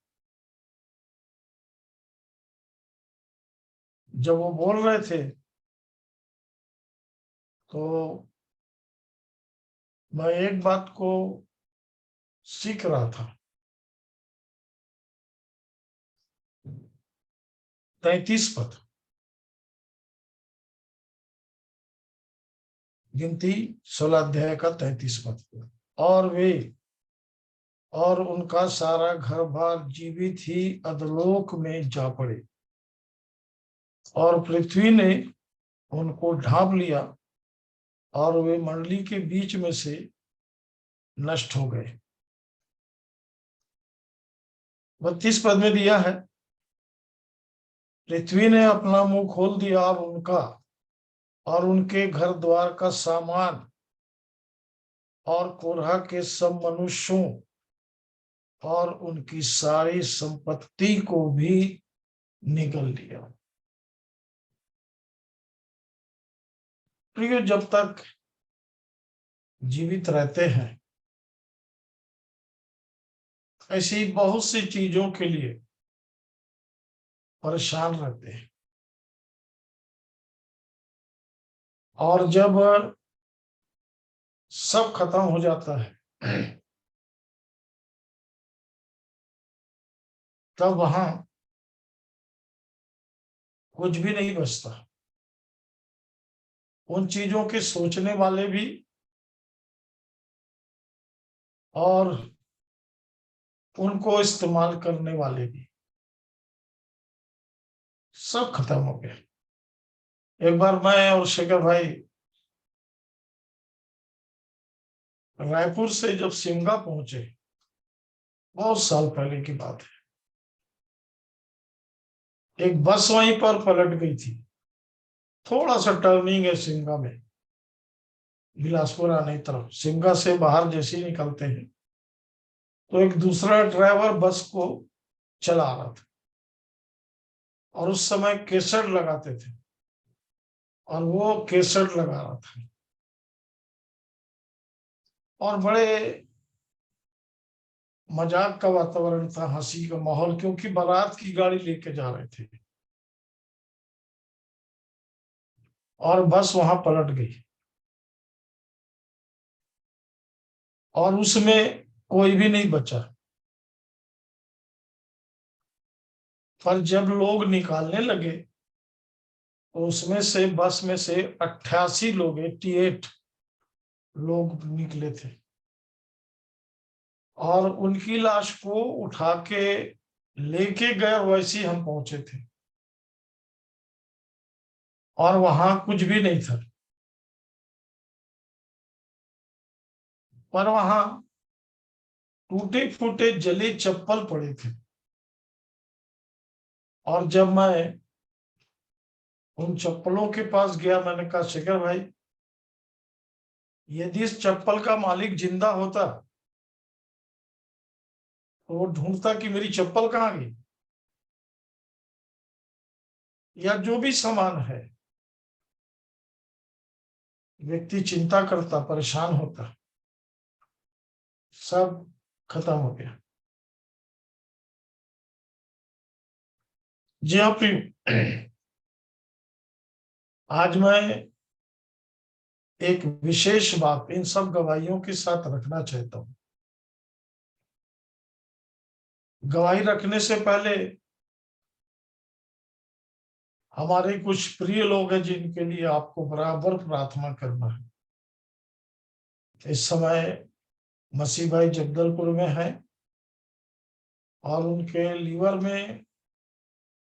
S4: जब वो बोल रहे थे तो मैं एक बात को सीख रहा था। 33 पद, गिनती 16 अध्याय का 33 पद। और उनका सारा घर बार जीवित ही अधोलोक में जा पड़े, और पृथ्वी ने उनको ढांप लिया, और वे मंडली के बीच में से नष्ट हो गए। 32 पद में दिया है, पृथ्वी ने अपना मुंह खोल दिया, और उनके घर द्वार का सामान और कोरह के सब मनुष्यों और उनकी सारी संपत्ति को भी निगल लिया। प्रिय, जब तक जीवित रहते हैं ऐसी बहुत सी चीजों के लिए परेशान रहते हैं, और जब सब खत्म हो जाता है तब वहां कुछ भी नहीं बचता। उन चीजों के सोचने वाले भी और उनको इस्तेमाल करने वाले भी, सब खत्म हो गए। एक बार मैं और शेखर भाई रायपुर से जब शिमला पहुंचे, बहुत साल पहले की बात है, एक बस वहीं पर पलट गई थी। थोड़ा सा टर्निंग है शिमला में, बिलासपुर आने की तरफ। शिमला से बाहर जैसे ही निकलते हैं तो एक दूसरा ड्राइवर बस को चला रहा था, और उस समय कैसेट लगाते थे, और वो कैसेट लगा रहा था, और बड़े मजाक का वातावरण था, हंसी का माहौल, क्योंकि बारात की गाड़ी लेके जा रहे थे, और बस वहां पलट गई, और उसमें कोई भी नहीं बचा। पर जब लोग निकालने लगे तो उसमें से, बस में से 88 लोग, 88 लोग निकले थे, और उनकी लाश को उठा के लेके गए, वैसे ही हम पहुंचे थे, और वहां कुछ भी नहीं था। पर वहां टूटे फूटे जले चप्पल पड़े थे, और जब मैं उन चप्पलों के पास गया, मैंने कहा, शेखर भाई, यदि इस चप्पल का मालिक जिंदा होता तो वो ढूंढता कि मेरी चप्पल कहाँ गई, या जो भी सामान है। व्यक्ति चिंता करता, परेशान होता, सब खत्म हो गया। जी हाँ प्रिय, आज मैं एक विशेष बात इन सब गवाहियों के साथ रखना चाहता हूं। गवाही रखने से पहले हमारे कुछ प्रिय लोग हैं जिनके लिए आपको बराबर प्रार्थना करना है। इस समय मसीह भाई जगदलपुर में है, और उनके लीवर में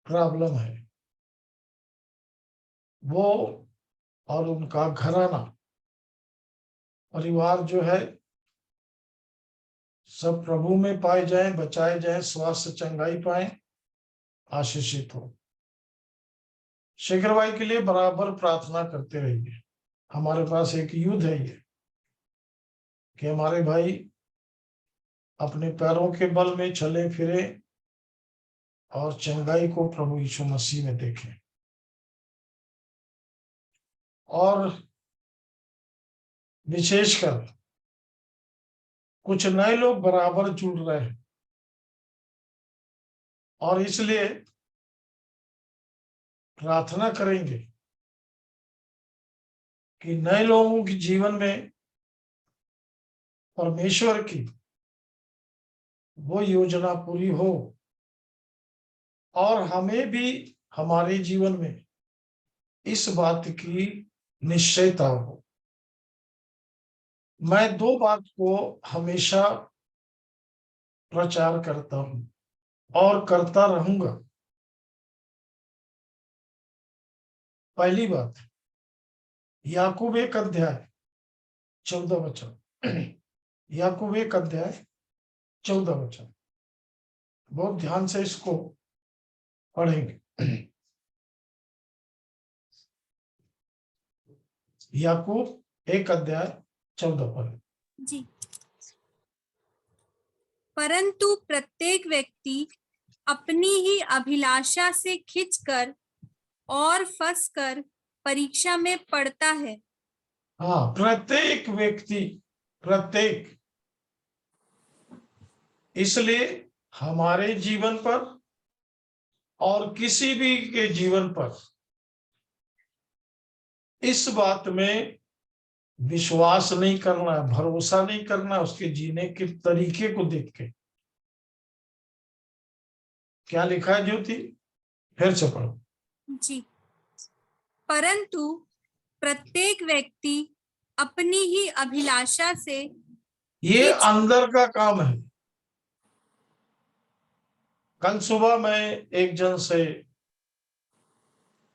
S4: प्रॉब्लम है। वो और उनका घराना परिवार जो है, सब प्रभु में पाए जाएं, बचाए जाएं, स्वास्थ्य चंगाई पाए, आशीषित हो। शेखर भाई के लिए बराबर प्रार्थना करते रहिए। हमारे पास एक युद्ध है ये, कि हमारे भाई अपने पैरों के बल में चले फिरे और चंगाई को प्रभु यीशु मसीह में देखें। और विशेषकर कुछ नए लोग बराबर जुड़ रहे हैं, और इसलिए प्रार्थना करेंगे कि नए लोगों के जीवन में परमेश्वर की वो योजना पूरी हो, और हमें भी हमारे जीवन में इस बात की निश्चयता हो मैं दो बात को हमेशा प्रचार करता हूं और करता रहूंगा। पहली बात, याकूब 1 अध्याय 14 वचन। याकूब 1 अध्याय 14 वचन, बहुत ध्यान से इसको पढ़ेंगे। याकूब 1 अध्याय 14 पढ़।
S5: जी। परंतु प्रत्येक व्यक्ति अपनी ही अभिलाषा से खिंचकर और फंसकर परीक्षा में पड़ता है।
S4: हाँ, प्रत्येक व्यक्ति, प्रत्येक, इसलिए हमारे जीवन पर और किसी भी के जीवन पर इस बात में विश्वास नहीं करना, भरोसा नहीं करना उसके जीने के तरीके को देख के। क्या लिखा है ज्योति, फिर से पढ़ो।
S5: जी। परंतु प्रत्येक व्यक्ति अपनी ही अभिलाषा से,
S4: ये अंदर का काम है। कल सुबह मैं एक जन से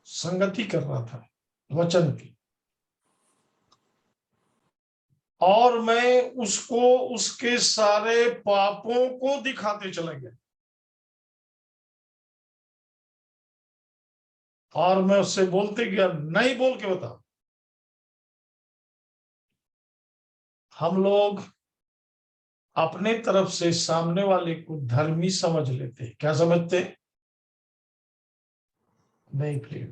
S4: संगति कर रहा था वचन की, और मैं उसको उसके सारे पापों को दिखाते चला गया, और मैं उससे बोलते गया, नहीं बोल के बता। हम लोग अपने तरफ से सामने वाले को धर्मी समझ लेते। क्या समझते? नहीं प्रिय,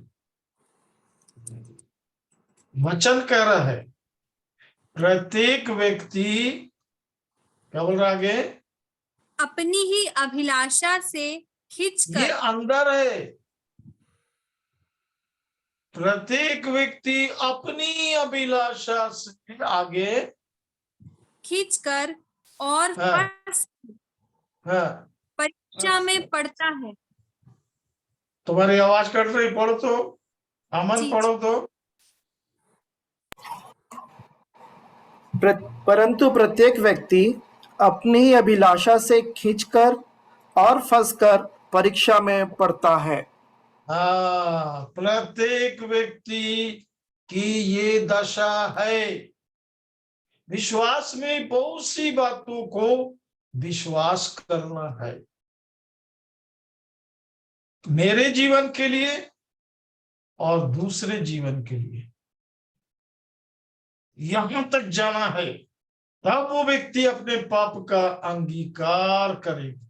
S4: वचन कह रहा है प्रत्येक व्यक्ति, क्या बोल रहा आगे,
S5: अपनी ही अभिलाषा से
S4: ये
S5: खिंचकर,
S4: अंदर है। प्रत्येक व्यक्ति अपनी अभिलाषा से आगे
S5: खिंचकर और
S4: हाँ।
S5: फंस
S4: हाँ,
S5: परीक्षा में पड़ता है।
S4: तुम्हारी आवाज कट रही, पढ़ो तो, अमन
S5: जी,
S4: पढ़ो तो।
S3: परंतु प्रत्येक व्यक्ति अपनी ही अभिलाषा से खींचकर और फंसकर परीक्षा में पड़ता है।
S4: हाँ, प्रत्येक व्यक्ति की ये दशा है। विश्वास में बहुत सी बातों को विश्वास करना है, मेरे जीवन के लिए और दूसरे जीवन के लिए। यहां तक जाना है, तब वो व्यक्ति अपने पाप का अंगीकार करेगा।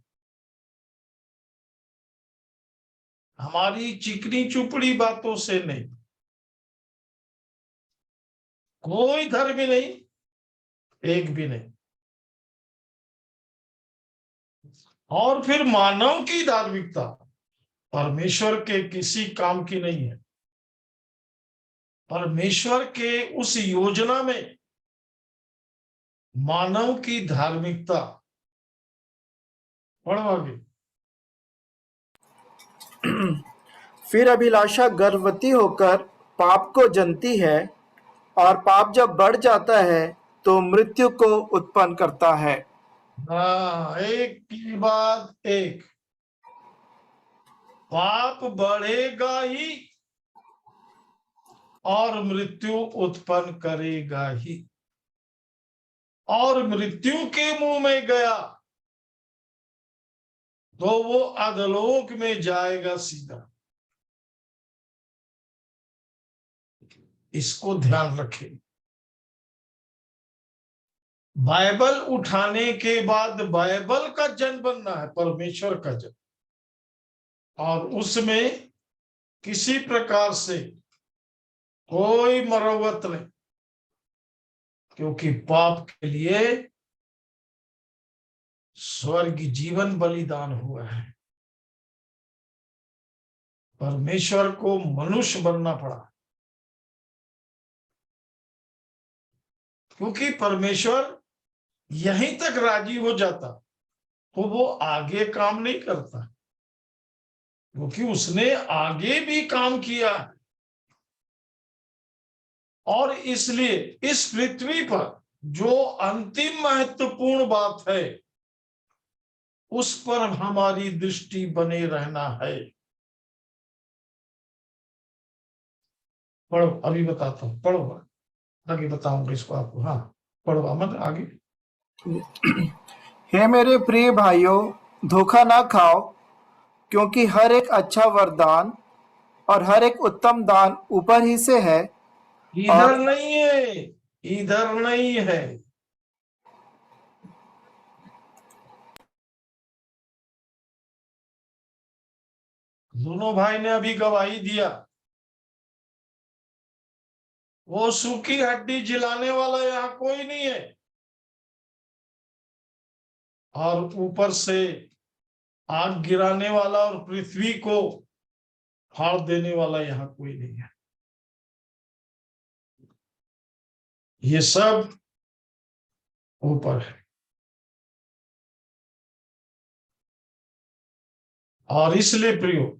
S4: हमारी चिकनी चुपड़ी बातों से नहीं, कोई धर्म नहीं, एक भी नहीं। और फिर मानव की धार्मिकता परमेश्वर के किसी काम की नहीं है। परमेश्वर के उस योजना में मानव की धार्मिकता, पढ़ो आगे।
S3: फिर अभिलाषा गर्भवती होकर पाप को जनती है, और पाप जब बढ़ जाता है तो मृत्यु को उत्पन्न करता है।
S4: हाँ, एक की बाद एक, पाप बढ़ेगा ही और मृत्यु उत्पन्न करेगा ही, और मृत्यु के मुंह में गया तो वो अधलोक में जाएगा सीधा। इसको ध्यान रखें। बाइबल उठाने के बाद बाइबल का जन बनना है, परमेश्वर का जन, और उसमें किसी प्रकार से कोई मरम्मत नहीं, क्योंकि पाप के लिए स्वर्ग जीवन बलिदान हुआ है। परमेश्वर को मनुष्य बनना पड़ा, क्योंकि परमेश्वर यहीं तक राजी हो जाता तो वो आगे काम नहीं करता, क्योंकि उसने आगे भी काम किया है। और इसलिए इस पृथ्वी पर जो अंतिम महत्वपूर्ण बात है उस पर हमारी दृष्टि बने रहना है। पढ़ो, अभी बताता हूँ, पढ़ो, आगे बताऊंगा इसको आपको। हाँ पढ़ो अमन आगे।
S3: हे मेरे प्रिय भाइयों, धोखा ना खाओ, क्योंकि हर एक अच्छा वरदान और हर एक उत्तम दान ऊपर ही से है
S4: इधर
S3: और
S4: नहीं है, इधर नहीं है। दोनों भाई ने अभी गवाही दिया, वो सूखी हड्डी जिलाने वाला यहाँ कोई नहीं है, और ऊपर से आग गिराने वाला और पृथ्वी को फाड़ देने वाला यहाँ कोई नहीं है। ये सब ऊपर है। और इसलिए प्रियो,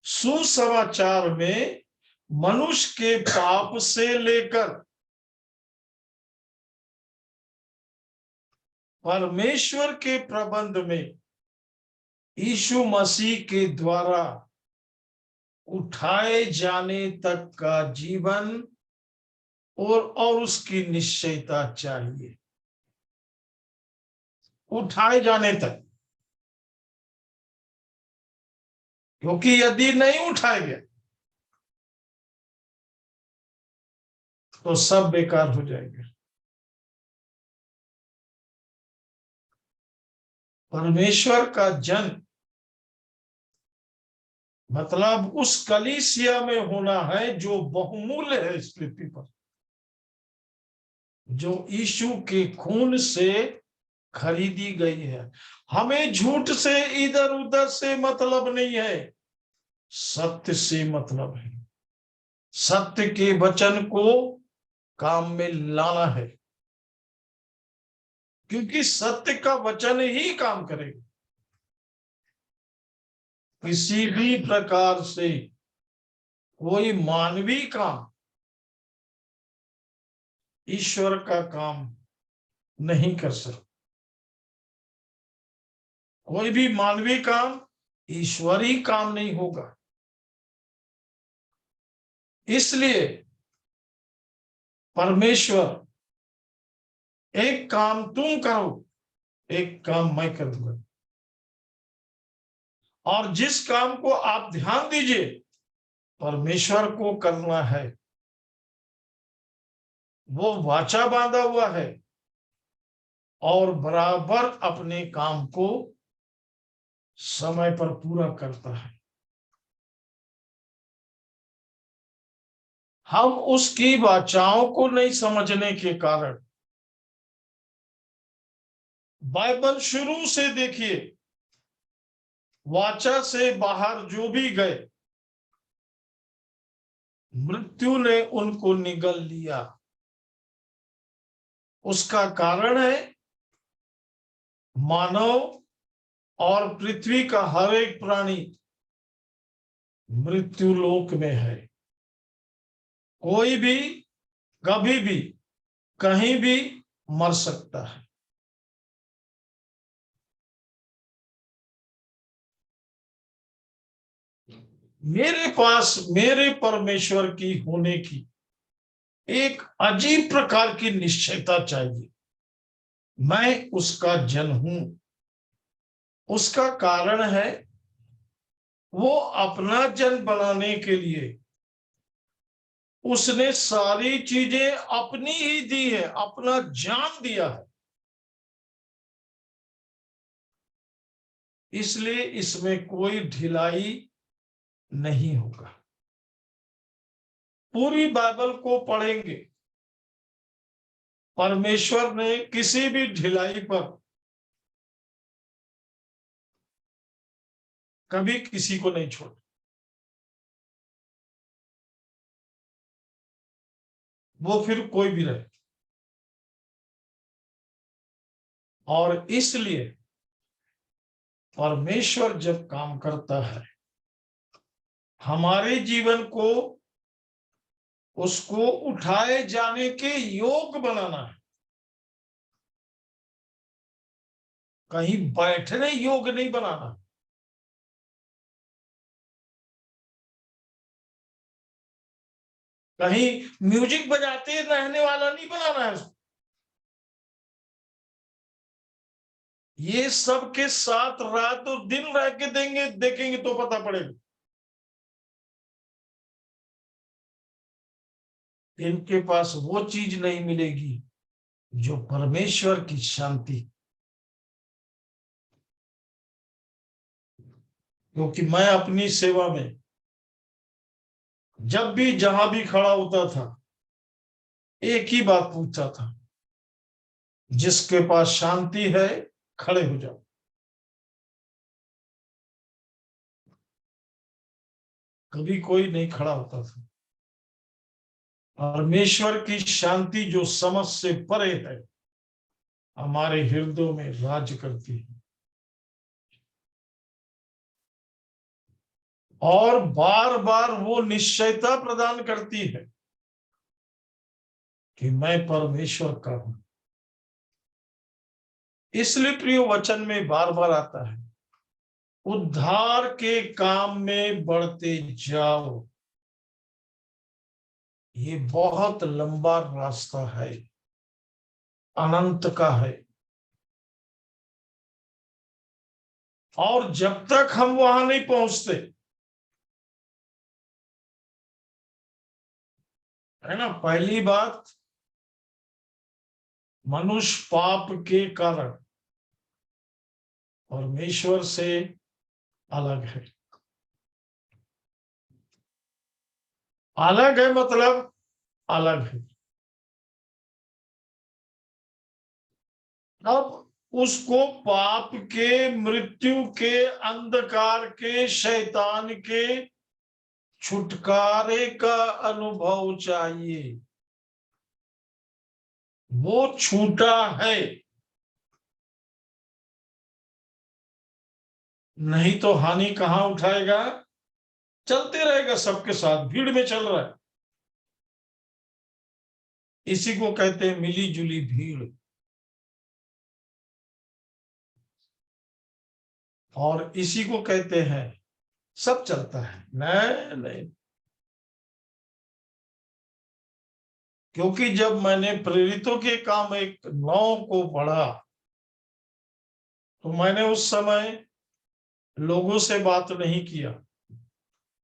S4: सुसमाचार में मनुष्य के पाप से लेकर परमेश्वर के प्रबंध में यीशु मसीह के द्वारा उठाए जाने तक का जीवन और उसकी निश्चयता चाहिए। उठाए जाने तक, क्योंकि यदि नहीं उठाया गया तो सब बेकार हो जाएगा। परमेश्वर का जन मतलब उस कलीसिया में होना है जो बहुमूल्य है इस पृथ्वी पर, जो यीशु के खून से खरीदी गई है। हमें झूठ से इधर उधर से मतलब नहीं है, सत्य से मतलब है। सत्य के वचन को काम में लाना है, क्योंकि सत्य का वचन ही काम करेगा। किसी भी प्रकार से कोई मानवीय काम ईश्वर का काम नहीं कर सकता। कोई भी मानवीय काम ईश्वरीय काम नहीं होगा। इसलिए परमेश्वर, एक काम तुम करो, एक काम मैं कर दूंगा। और जिस काम को आप ध्यान दीजिए परमेश्वर को करना है, वो वाचा बांधा हुआ है और बराबर अपने काम को समय पर पूरा करता है। हम उसकी वाचाओं को नहीं समझने के कारण, बाइबल शुरू से देखिए, वाचा से बाहर जो भी गए मृत्यु ने उनको निगल लिया। उसका कारण है मानव और पृथ्वी का हर एक प्राणी मृत्यु लोक में है। कोई भी कभी भी कहीं भी मर सकता है। मेरे पास मेरे परमेश्वर की होने की एक अजीब प्रकार की निश्चयता चाहिए। मैं उसका जन हूं। उसका कारण है वो अपना जन बनाने के लिए उसने सारी चीजें अपनी ही दी है, अपना जान दिया है। इसलिए इसमें कोई ढिलाई नहीं होगा। पूरी बाइबल को पढ़ेंगे, परमेश्वर ने किसी भी ढिलाई पर कभी किसी को नहीं छोड़ा। वो फिर कोई भी रहे। और इसलिए परमेश्वर जब काम करता है, हमारे जीवन को उसको उठाए जाने के योग बनाना है। कहीं बैठने योग्य नहीं बनाना। कहीं म्यूजिक बजाते रहने वाला नहीं बनाना है उसको। ये सब के साथ रात और दिन रह के देखेंगे तो पता पड़ेगा। इनके पास वो चीज नहीं मिलेगी जो परमेश्वर की शांति। क्योंकि मैं अपनी सेवा में जब भी जहां भी खड़ा होता था, एक ही बात पूछता था, जिसके पास शांति है खड़े हो जाओ। कभी कोई नहीं खड़ा होता था। परमेश्वर की शांति जो समझ से परे है, हमारे हृदयों में राज करती है और बार बार वो निश्चयता प्रदान करती है कि मैं परमेश्वर का हूं। इसलिए प्रिय वचन में बार बार आता है, उद्धार के काम में बढ़ते जाओ। ये बहुत लंबा रास्ता है, अनंत का है, और जब तक हम वहां नहीं पहुंचते, है ना, पहली बात, मनुष्य पाप के कारण परमेश्वर से अलग है। अलग है मतलब अलग है। अब उसको पाप के, मृत्यु के, अंधकार के, शैतान के छुटकारे का अनुभव चाहिए। वो छूटा है, नहीं तो हानि कहां उठाएगा? चलते रहेगा, सबके साथ भीड़ में चल रहा है। इसी को कहते हैं मिली जुली भीड़। और इसी को कहते हैं सब चलता है। नहीं नहीं, क्योंकि जब मैंने प्रेरितों के काम 1:9 को पढ़ा, तो मैंने उस समय लोगों से बात नहीं किया,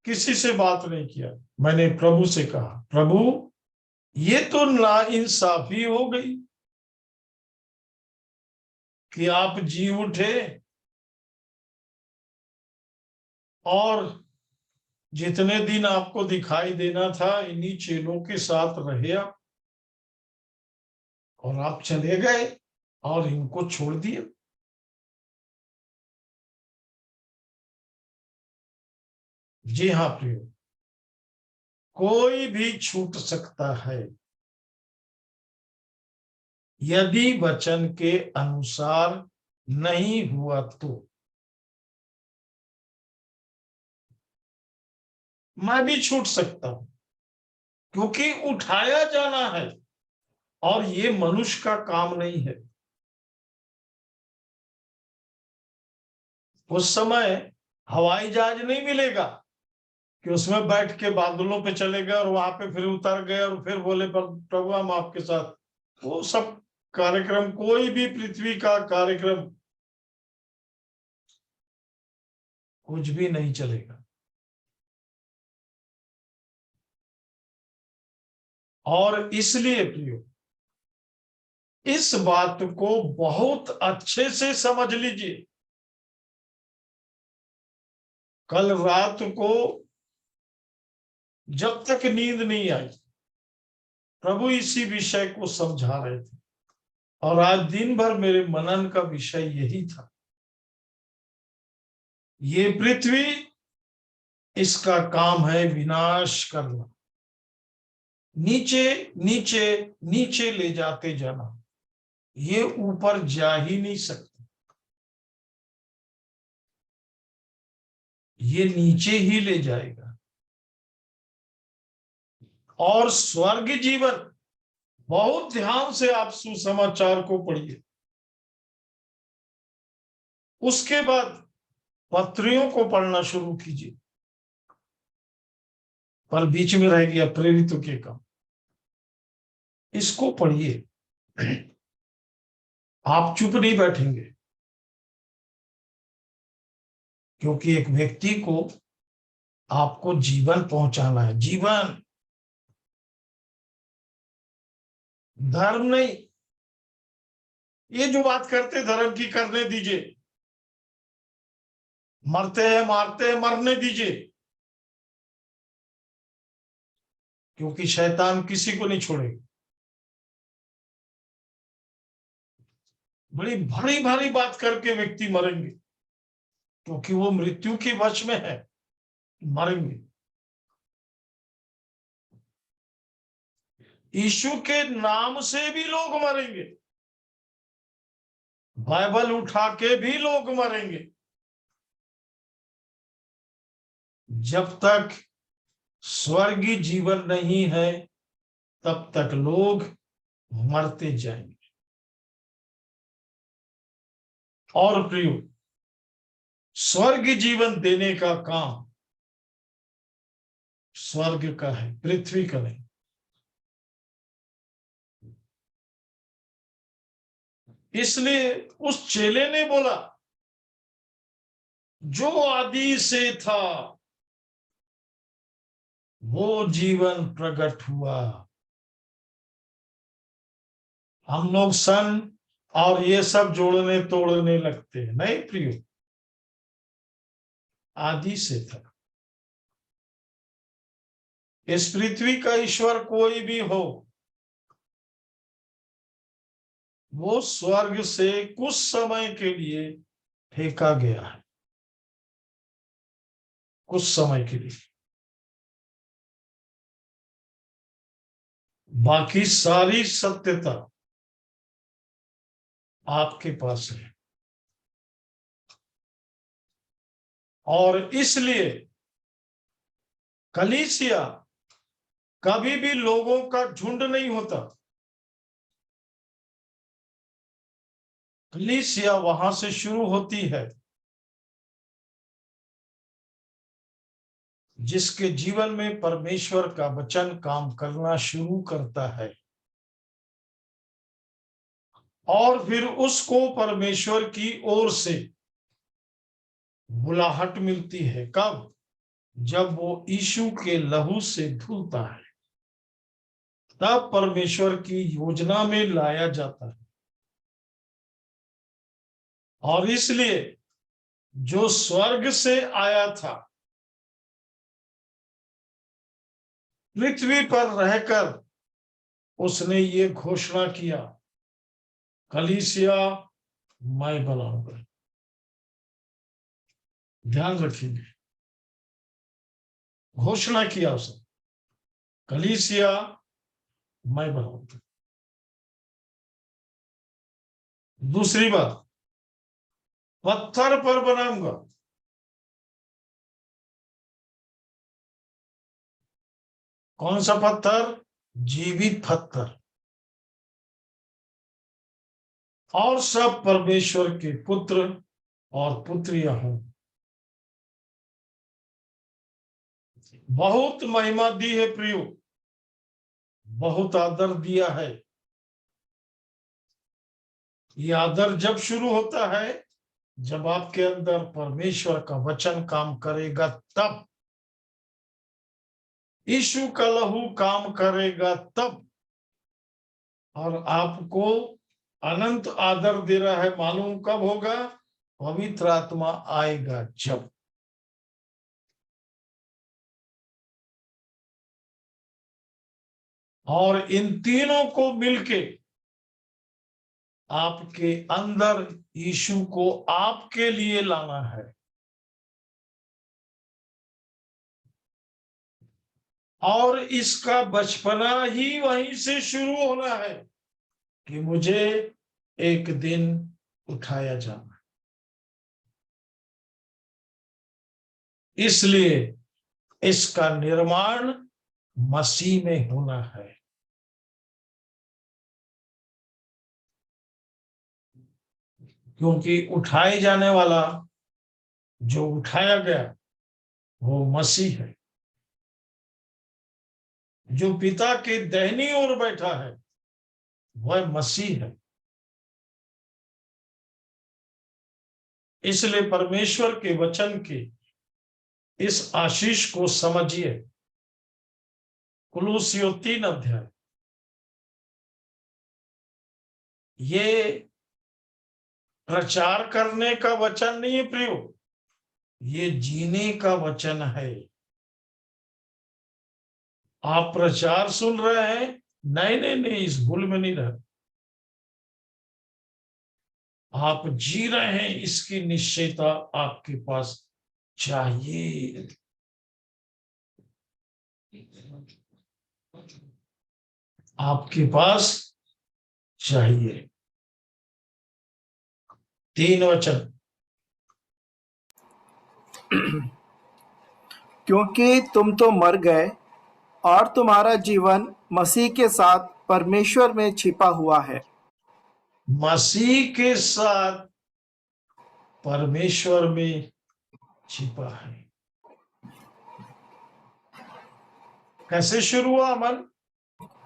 S4: किसी से बात नहीं किया। मैंने प्रभु से कहा, प्रभु ये तो नाइंसाफी हो गई कि आप जी उठे और जितने दिन आपको दिखाई देना था इन्हीं चेलों के साथ रहे आप, और आप चले गए और इनको छोड़ दिए। जी हाँ प्रियो, कोई भी छूट सकता है यदि वचन के अनुसार नहीं हुआ तो। मैं भी छूट सकता हूं, क्योंकि उठाया जाना है और ये मनुष्य का काम नहीं है। उस समय हवाई जहाज नहीं मिलेगा कि उसमें बैठ के बादलों पे चले गए और वहां पे फिर उतर गए और फिर बोले प्रभु हम आपके साथ। वो सब कार्यक्रम, कोई भी पृथ्वी का कार्यक्रम कुछ भी नहीं चलेगा। और इसलिए प्रियो, इस बात को बहुत अच्छे से समझ लीजिए। कल रात को जब तक नींद नहीं आई, प्रभु इसी विषय को समझा रहे थे, और आज दिन भर मेरे मनन का विषय यही था। ये पृथ्वी, इसका काम है विनाश करना, नीचे नीचे नीचे ले जाते जाना। ये ऊपर जा ही नहीं सकते, ये नीचे ही ले जाएगा। और स्वर्ग जीवन, बहुत ध्यान से आप सुसमाचार को पढ़िए। उसके बाद पत्रियों को पढ़ना शुरू कीजिए, पर बीच में रह गया प्रेरितों के काम, इसको पढ़िए। आप चुप नहीं बैठेंगे, क्योंकि एक व्यक्ति को आपको जीवन पहुंचाना है, जीवन, धर्म नहीं। ये जो बात करते धर्म की करने दीजिए, मरते हैं मारते हैं मरने दीजिए, क्योंकि शैतान किसी को नहीं छोड़ेगा। बड़ी भारी भारी बात करके व्यक्ति मरेंगे, क्योंकि वो मृत्यु के वश में है, मरेंगे। यीशु के नाम से भी लोग मरेंगे, बाइबल उठा के भी लोग मरेंगे। जब तक स्वर्गीय जीवन नहीं है तब तक लोग मरते जाएंगे। और प्रियो, स्वर्गीय जीवन देने का काम स्वर्ग का है, पृथ्वी का नहीं। इसलिए उस चेले ने बोला, जो आदि से था वो जीवन प्रकट हुआ। हम लोग सन और ये सब जोड़ने तोड़ने लगते हैं, नहीं प्रियो, आदि से था। इस पृथ्वी का ईश्वर कोई भी हो, वो स्वर्ग से कुछ समय के लिए फेंका गया है, कुछ समय के लिए। बाकी सारी सत्यता आपके पास है। और इसलिए कलीसिया कभी भी लोगों का झुंड नहीं होता। कलीसिया वहां से शुरू होती है जिसके जीवन में परमेश्वर का वचन काम करना शुरू करता है, और फिर उसको परमेश्वर की ओर से बुलाहट मिलती है। कब? जब वो यीशु के लहू से धुलता है, तब परमेश्वर की योजना में लाया जाता है। और इसलिए जो स्वर्ग से आया था, पृथ्वी पर रहकर उसने ये घोषणा किया, कलीसिया मैं बनाऊंगा। ध्यान रखिए, घोषणा किया उसने, कलीसिया मैं बनाऊंगा। दूसरी बात, पत्थर पर बनाऊंगा। कौन सा पत्थर? जीवित पत्थर। और सब परमेश्वर के पुत्र और पुत्रियां हों। बहुत महिमा दी है प्रियो, बहुत आदर दिया है। ये आदर जब शुरू होता है जब आपके अंदर परमेश्वर का वचन काम करेगा, तब यीशु का लहू काम करेगा तब। और आपको अनंत आदर दे रहा है, मालूम कब होगा? पवित्र आत्मा आएगा जब। और इन तीनों को मिलके आपके अंदर यीशु को आपके लिए लाना है। और इसका बचपना ही वहीं से शुरू होना है कि मुझे एक दिन उठाया जाना। इसलिए इसका निर्माण मसीह में होना है। क्योंकि उठाए जाने वाला जो उठाया गया वो मसीह है, जो पिता के दाहिनी ओर बैठा है वह मसीह है। इसलिए परमेश्वर के वचन के इस आशीष को समझिए। कुलूसियों 3 अध्याय, ये प्रचार करने का वचन नहीं है प्रियो, ये जीने का वचन है। आप प्रचार सुन रहे हैं, नहीं नहीं नहीं, इस भूल में नहीं रहे। आप जी रहे हैं, इसकी निश्चयता आपके पास चाहिए। आपके पास चाहिए। 3 वचन,
S3: क्योंकि तुम तो मर गए और तुम्हारा जीवन मसीह के साथ परमेश्वर में छिपा हुआ है।
S4: मसीह के साथ परमेश्वर में छिपा है। कैसे शुरू हुआ अमन?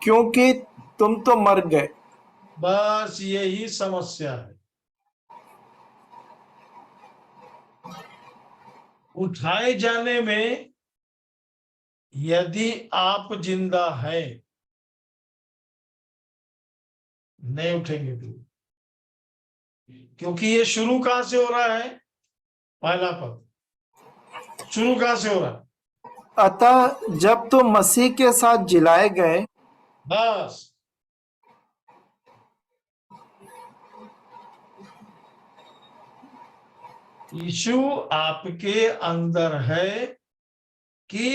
S3: क्योंकि तुम तो मर गए।
S4: बस यही समस्या है। उठाए जाने में यदि आप जिंदा हैं, नहीं उठेंगे तो, क्योंकि ये शुरू कहां से हो रहा है? पहला पद शुरू कहां से हो रहा है?
S3: अतः जब तुम मसीह के साथ जिलाए गए,
S4: बस यीशु आपके अंदर है कि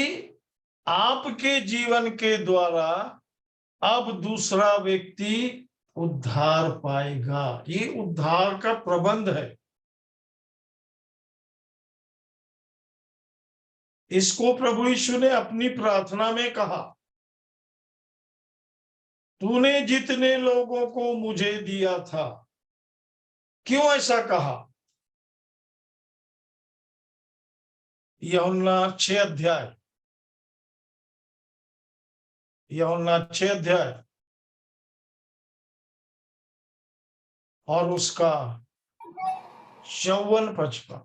S4: आपके जीवन के द्वारा अब दूसरा व्यक्ति उद्धार पाएगा। ये उद्धार का प्रबंध है। इसको प्रभु यीशु ने अपनी प्रार्थना में कहा, तूने जितने लोगों को मुझे दिया था। क्यों ऐसा कहा? यूहन्ना 6 अध्याय, यूहन्ना 6 अध्याय और उसका 54, 55,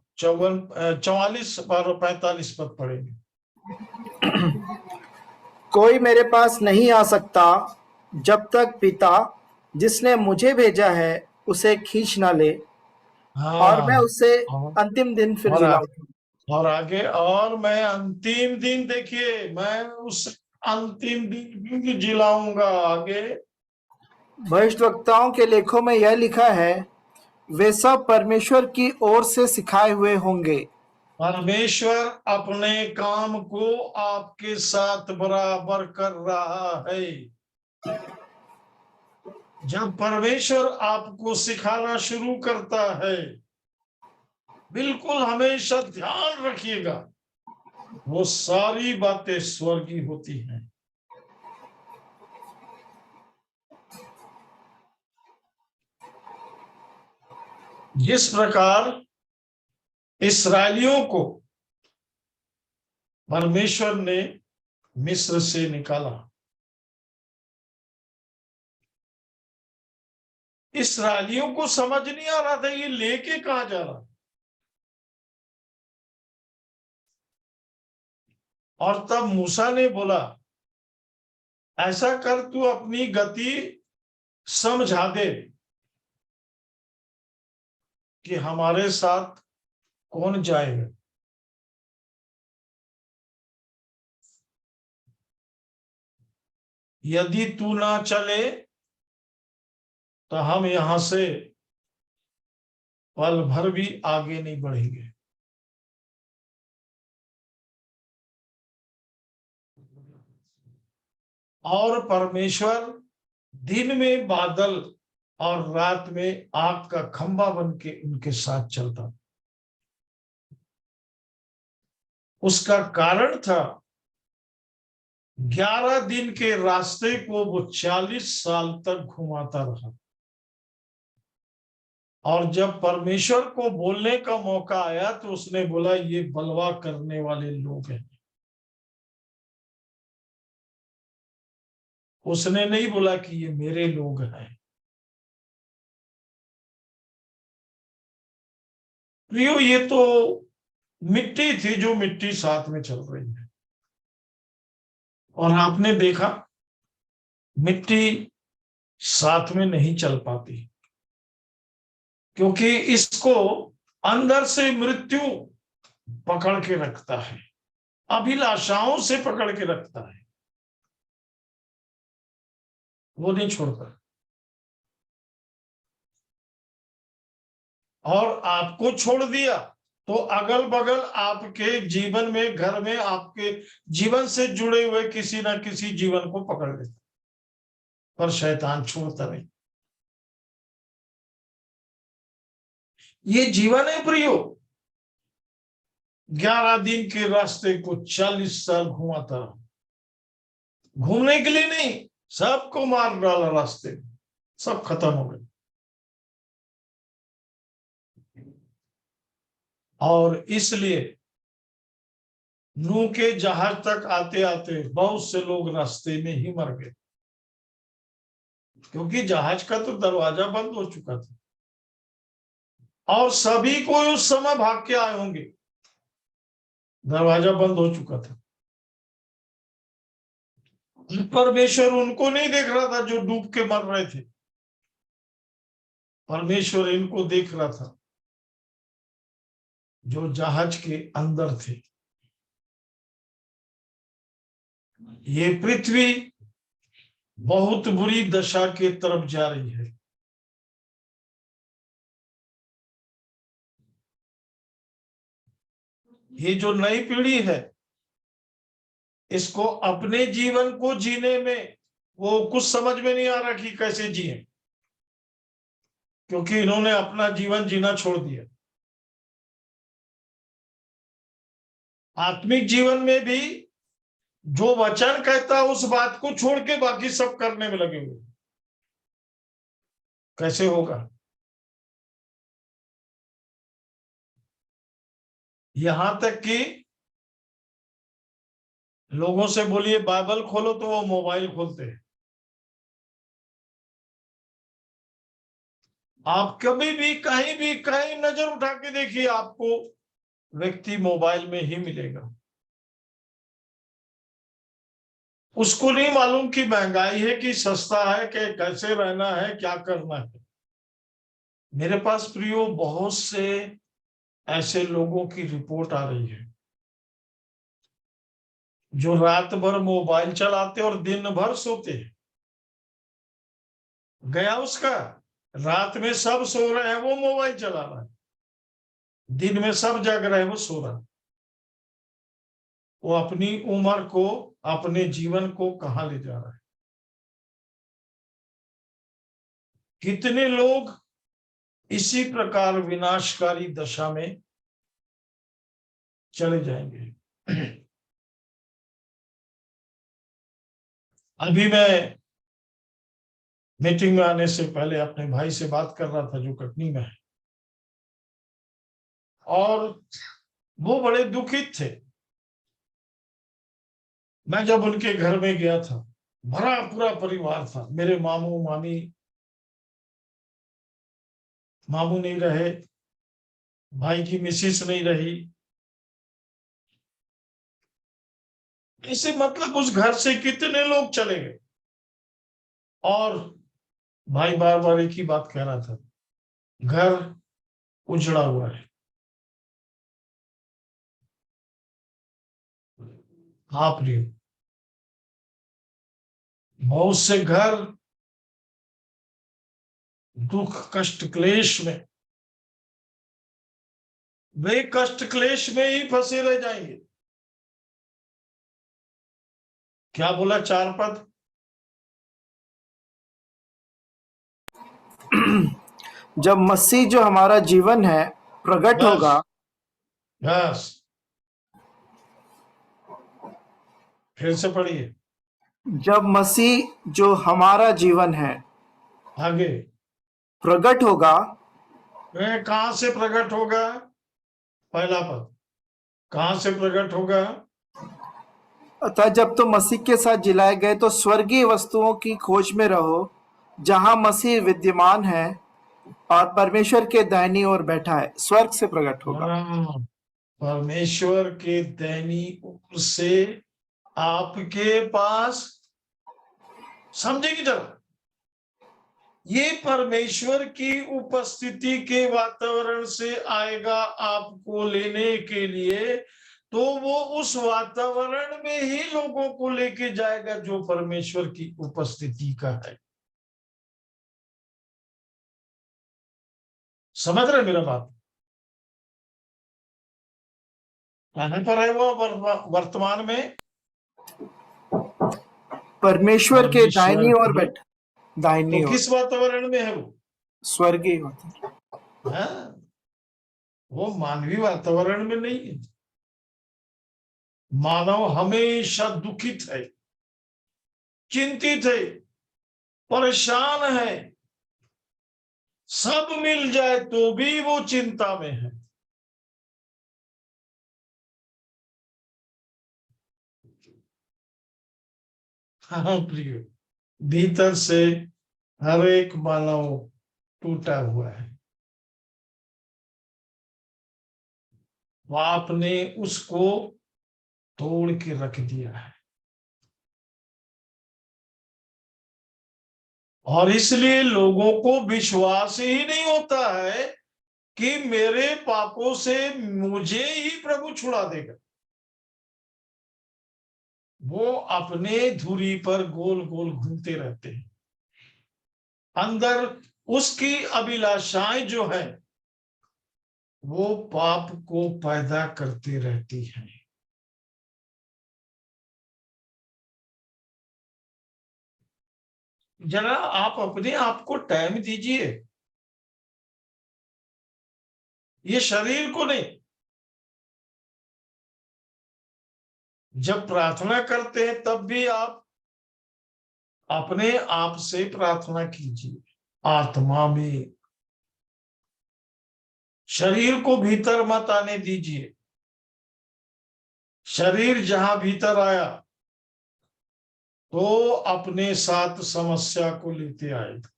S4: 44 और 45 पद पढ़ेंगे।
S3: कोई मेरे पास नहीं आ सकता जब तक पिता जिसने मुझे भेजा है उसे खींच ना ले, और मैं
S4: हाँ,
S3: उसे
S4: और
S3: अंतिम दिन फिर
S4: और आगे,
S3: जिलाऊंगा।
S4: और आगे, और मैं अंतिम दिन, देखिए, मैं उस अंतिम दिन भी जिलाऊंगा। आगे,
S3: भविष्यवक्ताओं के लेखों में यह लिखा है, वे सब परमेश्वर की ओर से सिखाए हुए होंगे।
S4: परमेश्वर अपने काम को आपके साथ बराबर कर रहा है। जब परमेश्वर आपको सिखाना शुरू करता है, बिल्कुल हमेशा ध्यान रखिएगा, वो सारी बातें स्वर्गीय होती हैं। जिस प्रकार इस्राएलियों को परमेश्वर ने मिस्र से निकाला, इस्राएलियों को समझ नहीं आ रहा था ये लेके कहां जा रहा, और तब मूसा ने बोला, ऐसा कर, तू अपनी गति समझा दे कि हमारे साथ कौन जाएगा। यदि तू ना चले तो हम यहां से पल भर भी आगे नहीं बढ़ेंगे। और परमेश्वर दिन में बादल और रात में आग का खंभा बन के उनके साथ चलता। उसका कारण था 11 दिन के रास्ते को वो 40 साल तक घुमाता रहा, और जब परमेश्वर को बोलने का मौका आया तो उसने बोला ये बलवा करने वाले लोग हैं। उसने नहीं बोला कि ये मेरे लोग हैं। प्रियो, ये तो मिट्टी थी जो मिट्टी साथ में चल रही है। और आपने देखा मिट्टी साथ में नहीं चल पाती, क्योंकि इसको अंदर से मृत्यु पकड़ के रखता है, अभिलाषाओं से पकड़ के रखता है, वो नहीं छोड़ता। और आपको छोड़ दिया तो अगल बगल आपके जीवन में, घर में, आपके जीवन से जुड़े हुए किसी ना किसी जीवन को पकड़ लेता, पर शैतान छोड़ता नहीं। ये जीवन है प्रियो। 11 दिन के रास्ते को 40 साल घुमाता रहा, घूमने के लिए नहीं, सबको मार डाला रास्ते में, सब खत्म हो गए। और इसलिए नूह के जहाज तक आते आते बहुत से लोग रास्ते में ही मर गए, क्योंकि जहाज का तो दरवाजा बंद हो चुका था और सभी को उस समय भाग के आए होंगे, दरवाजा बंद हो चुका था। परमेश्वर उनको नहीं देख रहा था जो डूब के मर रहे थे, परमेश्वर इनको देख रहा था जो जहाज के अंदर थे। ये पृथ्वी बहुत बुरी दशा के तरफ जा रही है। ये जो नई पीढ़ी है, इसको अपने जीवन को जीने में वो कुछ समझ में नहीं आ रहा कि कैसे जिए, क्योंकि इन्होंने अपना जीवन जीना छोड़ दिया। आत्मिक जीवन में भी जो वचन कहता उस बात को छोड़ के बाकी सब करने में लगे हुए, कैसे होगा? यहां तक कि लोगों से बोलिए बाइबल खोलो तो वो मोबाइल खोलते हैं। आप कभी भी कहीं नजर उठा के देखिए, आपको व्यक्ति मोबाइल में ही मिलेगा। उसको नहीं मालूम कि महंगाई है कि सस्ता है, कि कैसे रहना है, क्या करना है। मेरे पास प्रियो बहुत से ऐसे लोगों की रिपोर्ट आ रही है जो रात भर मोबाइल चलाते और दिन भर सोते हैं। गया उसका, रात में सब सो रहे हैं, वो मोबाइल चला रहा है, दिन में सब जग रहे हैं, वो सो रहा है। वो अपनी उम्र को, अपने जीवन को कहां ले जा रहा है? कितने लोग इसी प्रकार विनाशकारी दशा में चले जाएंगे। अभी मैं मीटिंग में आने से पहले अपने भाई से बात कर रहा था जो कटनी में है, और वो बड़े दुखित थे। मैं जब उनके घर में गया था, भरा पूरा परिवार था, मेरे मामू मामी, मामू नहीं रहे, भाई की मिसेस नहीं रही, ऐसे मतलब उस घर से कितने लोग चले गए। और भाई बार बार एक ही बात कह रहा था, घर उजड़ा हुआ है। हाँ प्रिय, बहुत से घर दुख कष्ट क्लेश में, वे कष्ट क्लेश में ही फंसे रह जाएंगे। क्या बोला 4 पद?
S3: जब मसीह जो हमारा जीवन है प्रकट
S4: बस
S3: होगा,
S4: बस फिर से पढ़िए
S3: जब मसीह जो हमारा जीवन है
S4: आगे।
S3: प्रकट होगा,
S4: वह कहां से प्रकट होगा? पहला पद, कहां से प्रकट होगा?
S3: अतः जब तुम मसीह के साथ जिलाए गए तो स्वर्गीय वस्तुओं की खोज में रहो, जहां मसीह विद्यमान है और परमेश्वर के दाहिनी ओर बैठा है। स्वर्ग से प्रकट होगा।
S4: हाँ, परमेश्वर के दाहिनी ओर से आपके पास, समझेंगे जरा, ये परमेश्वर की उपस्थिति के वातावरण से आएगा आपको लेने के लिए, तो वो उस वातावरण में ही लोगों को लेके जाएगा जो परमेश्वर की उपस्थिति का है। समझ रहे मेरा बात? कहां पर है वो वर्तमान में?
S3: परमेश्वर के दाहिनी ओर बैठा। दाहिनी
S4: तो
S3: ओर
S4: किस वातावरण में है वो?
S3: स्वर्गीय वातावरण।
S4: हाँ, वो मानवीय वातावरण में नहीं है। मानव हमेशा दुखित है, चिंतित है, परेशान है, सब मिल जाए तो भी वो चिंता में है। हाँ प्रिय, भीतर से हर एक मानव टूटा हुआ है। वो आपने उसको तोड़ के रख दिया है, और इसलिए लोगों को विश्वास ही नहीं होता है कि मेरे पापों से मुझे ही प्रभु छुड़ा देगा। वो अपने धुरी पर गोल गोल घूमते रहते हैं। अंदर उसकी अभिलाषाएं जो है वो पाप को पैदा करती रहती हैं। जरा आप अपने आप को टाइम दीजिए, ये शरीर को नहीं। जब प्रार्थना करते हैं तब भी आप अपने आप से प्रार्थना कीजिए, आत्मा में। शरीर को भीतर मत आने दीजिए। शरीर जहां भीतर आया तो अपने साथ समस्या को लेते आएगा।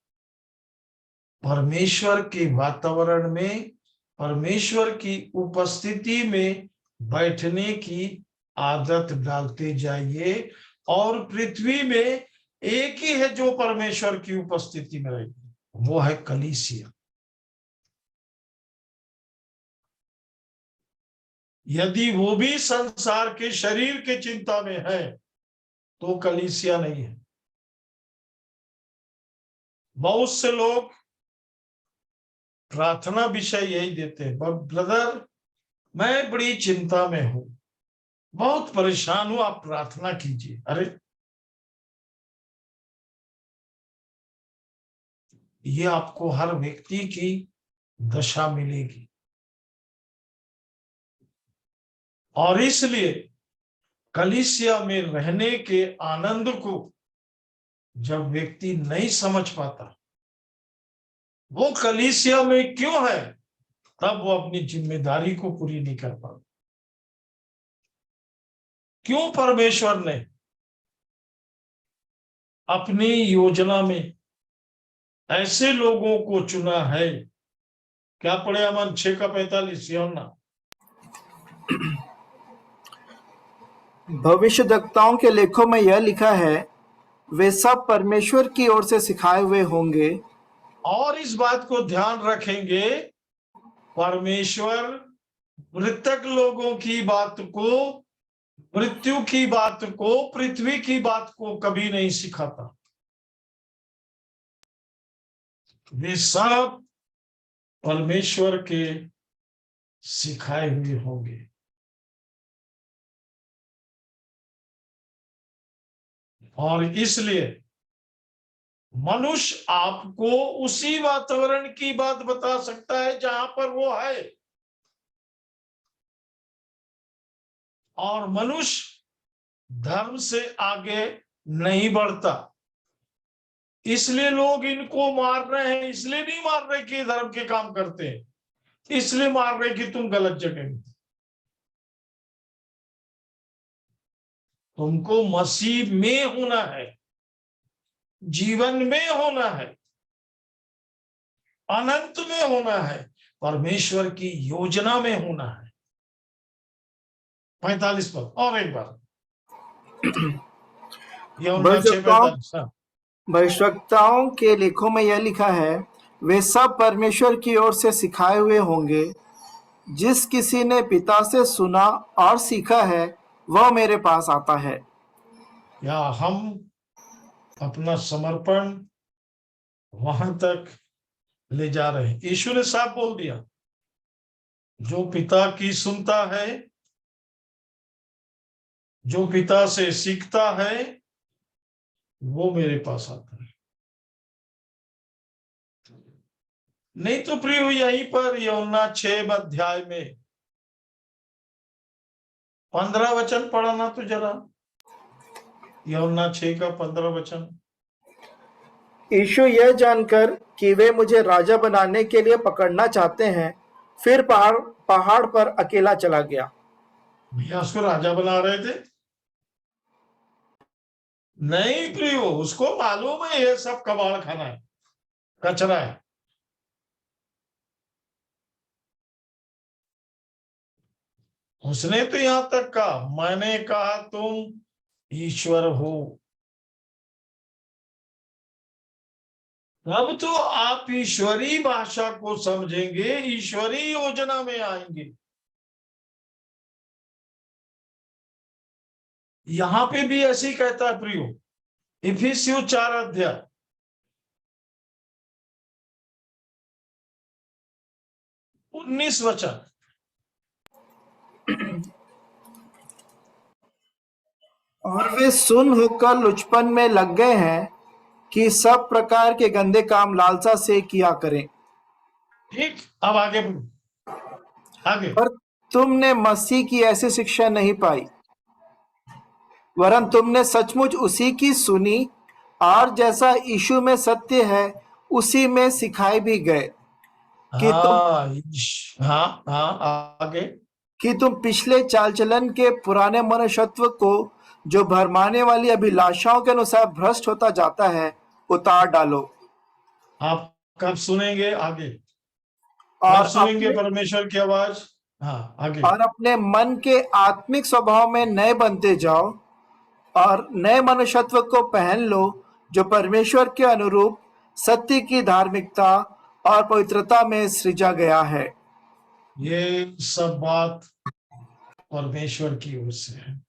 S4: परमेश्वर के वातावरण में, परमेश्वर की उपस्थिति में बैठने की आदत डालते जाइए, और पृथ्वी में एक ही है जो परमेश्वर की उपस्थिति में रहेगी, वो है कलीसिया। यदि वो भी संसार के शरीर के चिंता में है तो कलीसिया नहीं है। बहुत से लोग प्रार्थना विषय यही देते हैं, ब्रदर मैं बड़ी चिंता में हूं, बहुत परेशान हूं, आप प्रार्थना कीजिए। अरे ये आपको हर व्यक्ति की दशा मिलेगी, और इसलिए कलीसिया में रहने के आनंद को जब व्यक्ति नहीं समझ पाता वो कलीसिया में क्यों है, तब वो अपनी जिम्मेदारी को पूरी नहीं कर पाता। क्यों परमेश्वर ने अपनी योजना में ऐसे लोगों को चुना है? क्या पढ़े अमन? 6:45 ना?
S3: भविष्यद्वक्ताओं के लेखों में यह लिखा है, वे सब परमेश्वर की ओर से सिखाए हुए होंगे।
S4: और इस बात को ध्यान रखेंगे, परमेश्वर मृतक लोगों की बात को, मृत्यु की बात को, पृथ्वी की बात को कभी नहीं सिखाता। वे सब परमेश्वर के सिखाए हुए होंगे। और इसलिए मनुष्य आपको उसी वातावरण की बात बता सकता है जहां पर वो है, और मनुष्य धर्म से आगे नहीं बढ़ता। इसलिए लोग इनको मार रहे हैं, इसलिए नहीं मार रहे कि धर्म के काम करते हैं, इसलिए मार रहे कि तुम गलत जगह में। तुमको मसीह में होना है, जीवन में होना है, अनंत में होना है, परमेश्वर की योजना में होना है। 45 पद और एक बार, यूहन्ना 6:45।
S3: भविष्यवक्ताओं के लेखों में यह लिखा है, वे सब परमेश्वर की ओर से सिखाए हुए होंगे। जिस किसी ने पिता से सुना और सीखा है वह मेरे पास आता है।
S4: या हम अपना समर्पण वहां तक ले जा रहे हैं। यीशु ने साफ बोल दिया, जो पिता की सुनता है, जो पिता से सीखता है, वो मेरे पास आता है। नहीं तो प्रिय यहीं पर यूहन्ना 6 अध्याय में 15 वचन पढ़ना तो जरा, यूहन्ना 6 का 15 वचन।
S3: यीशु यह जानकर कि वे मुझे राजा बनाने के लिए पकड़ना चाहते हैं, फिर पहाड़ पर अकेला चला गया।
S4: भैया उसको राजा बना रहे थे? नहीं प्रियो, उसको मालूम है ये सब कबाड़ खाना है, कचरा है। उसने तो यहां तक कहा, मैंने कहा तुम ईश्वर हो। अब तो आप ईश्वरी भाषा को समझेंगे, ईश्वरी योजना में आएंगे। यहां पे भी ऐसे ही कहता है प्रियो, इफिसियों 4 अध्याय 19 वचन।
S3: और वे सुन होकर लुचपन में लग गए हैं कि सब प्रकार के गंदे काम लालसा से किया करें।
S4: ठीक, अब आगे आगे।
S3: पर तुमने मसीह की ऐसी शिक्षा नहीं पाई, वरन तुमने सचमुच उसी की सुनी और जैसा यीशु में सत्य है उसी में सिखाए भी गए कि
S4: आगे
S3: कि तुम पिछले चाल चलन के पुराने मनुष्यत्व को, जो भरमाने वाली अभिलाषाओं के अनुसार भ्रष्ट होता जाता है, उतार डालो।
S4: आप कब सुनेंगे? आगे
S3: और
S4: कब सुनेंगे परमेश्वर की आवाज? हाँ आगे।
S3: और अपने मन के आत्मिक स्वभाव में नए बनते जाओ और नए मनुष्यत्व को पहन लो, जो परमेश्वर के अनुरूप सत्य की धार्मिकता और पवित्रता में सृजा गया है।
S4: ये सब बात परमेश्वर की ओर से है।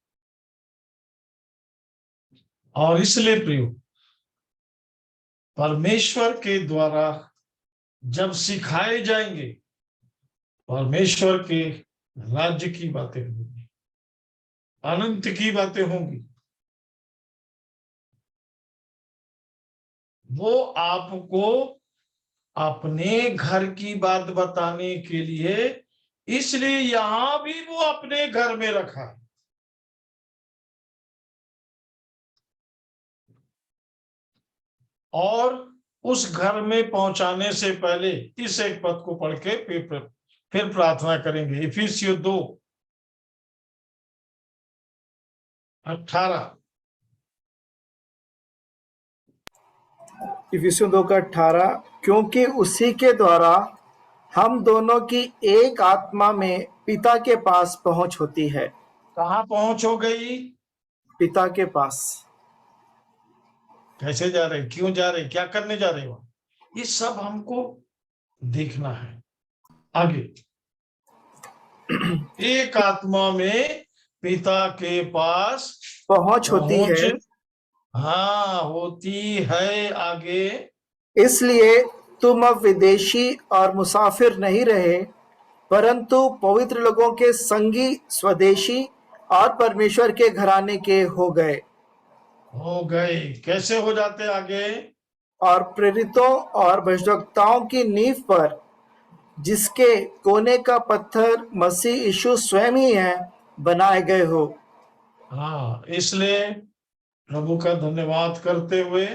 S4: और इसलिए प्रियो, परमेश्वर के द्वारा जब सिखाए जाएंगे, परमेश्वर के राज्य की बातें होंगी, अनंत की बातें होंगी, वो आपको अपने घर की बात बताने के लिए, इसलिए यहां भी वो अपने घर में रखा है। और उस घर में पहुंचाने से पहले इस एक पद को पढ़ के फिर प्रार्थना करेंगे। इफिसियों 2:18।
S3: इफिसियों 2:18, क्योंकि उसी के द्वारा हम दोनों की एक आत्मा में पिता के पास पहुंच होती है।
S4: कहाँ पहुंच हो गई?
S3: पिता के पास।
S4: कैसे जा रहे, क्यों जा रहे, क्या करने जा रहे हो, ये सब हमको देखना है। आगे, एक आत्मा में पिता के पास
S3: पहुंच होती है।
S4: हाँ होती है। आगे,
S3: इसलिए तुम अब विदेशी और मुसाफिर नहीं रहे, परंतु पवित्र लोगों के संगी, स्वदेशी और परमेश्वर के घराने के हो गए।
S4: कैसे हो जाते? आगे,
S3: और प्रेरितों और भविष्यवक्ताओं की नींव पर, जिसके कोने का पत्थर मसीह यीशु स्वयं ही है, बनाए गए हो।
S4: हाँ, इसलिए प्रभु का धन्यवाद करते हुए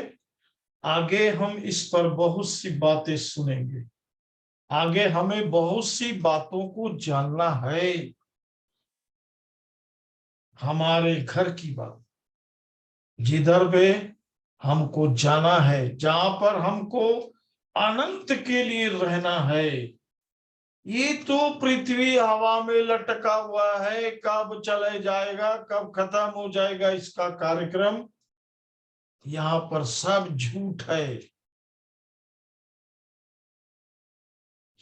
S4: आगे हम इस पर बहुत सी बातें सुनेंगे। आगे हमें बहुत सी बातों को जानना है। हमारे घर की बात, जिधर पे हमको जाना है, जहां पर हमको अनंत के लिए रहना है। ये तो पृथ्वी हवा में लटका हुआ है, कब चले जाएगा, कब खत्म हो जाएगा इसका कार्यक्रम, यहाँ पर सब झूठ है।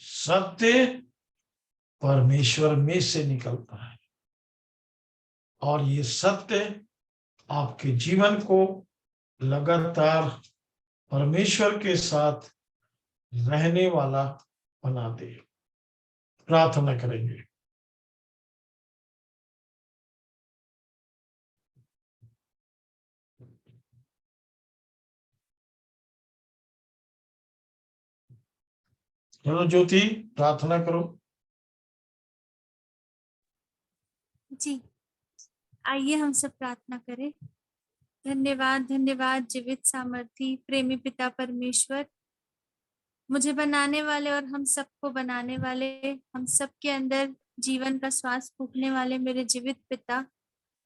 S4: सत्य परमेश्वर में से निकलता है, और ये सत्य आपके जीवन को लगातार परमेश्वर के साथ रहने वाला बना दे। प्रार्थना करेंगे। चलो ज्योति, प्रार्थना करो।
S5: जी, आइए हम सब प्रार्थना करें। धन्यवाद, धन्यवाद जीवित सामर्थी प्रेमी पिता परमेश्वर, मुझे बनाने वाले और हम सबको बनाने वाले, हम सबके अंदर जीवन का श्वास फूंकने वाले मेरे जीवित पिता,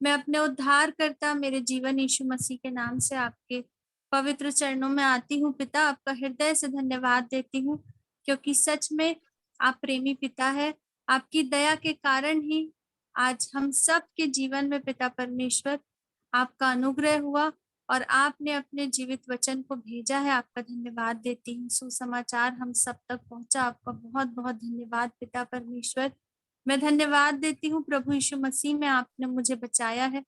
S5: मैं अपने उद्धार करता मेरे जीवन यीशु मसीह के नाम से आपके पवित्र चरणों में आती हूँ। पिता, आपका हृदय से धन्यवाद देती हूँ, क्योंकि सच में आप प्रेमी पिता है। आपकी दया के कारण ही आज हम सब के जीवन में पिता परमेश्वर आपका अनुग्रह हुआ और आपने अपने जीवित वचन को भेजा है। आपका धन्यवाद देती हूँ। सुसमाचार हम सब तक पहुंचा, आपका बहुत बहुत धन्यवाद पिता परमेश्वर। मैं धन्यवाद देती हूँ प्रभु यीशु मसीह में, आपने मुझे बचाया है,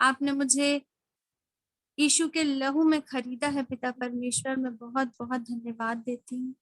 S5: आपने मुझे यीशु के लहू में खरीदा है पिता परमेश्वर। मैं बहुत बहुत धन्यवाद देती हूँ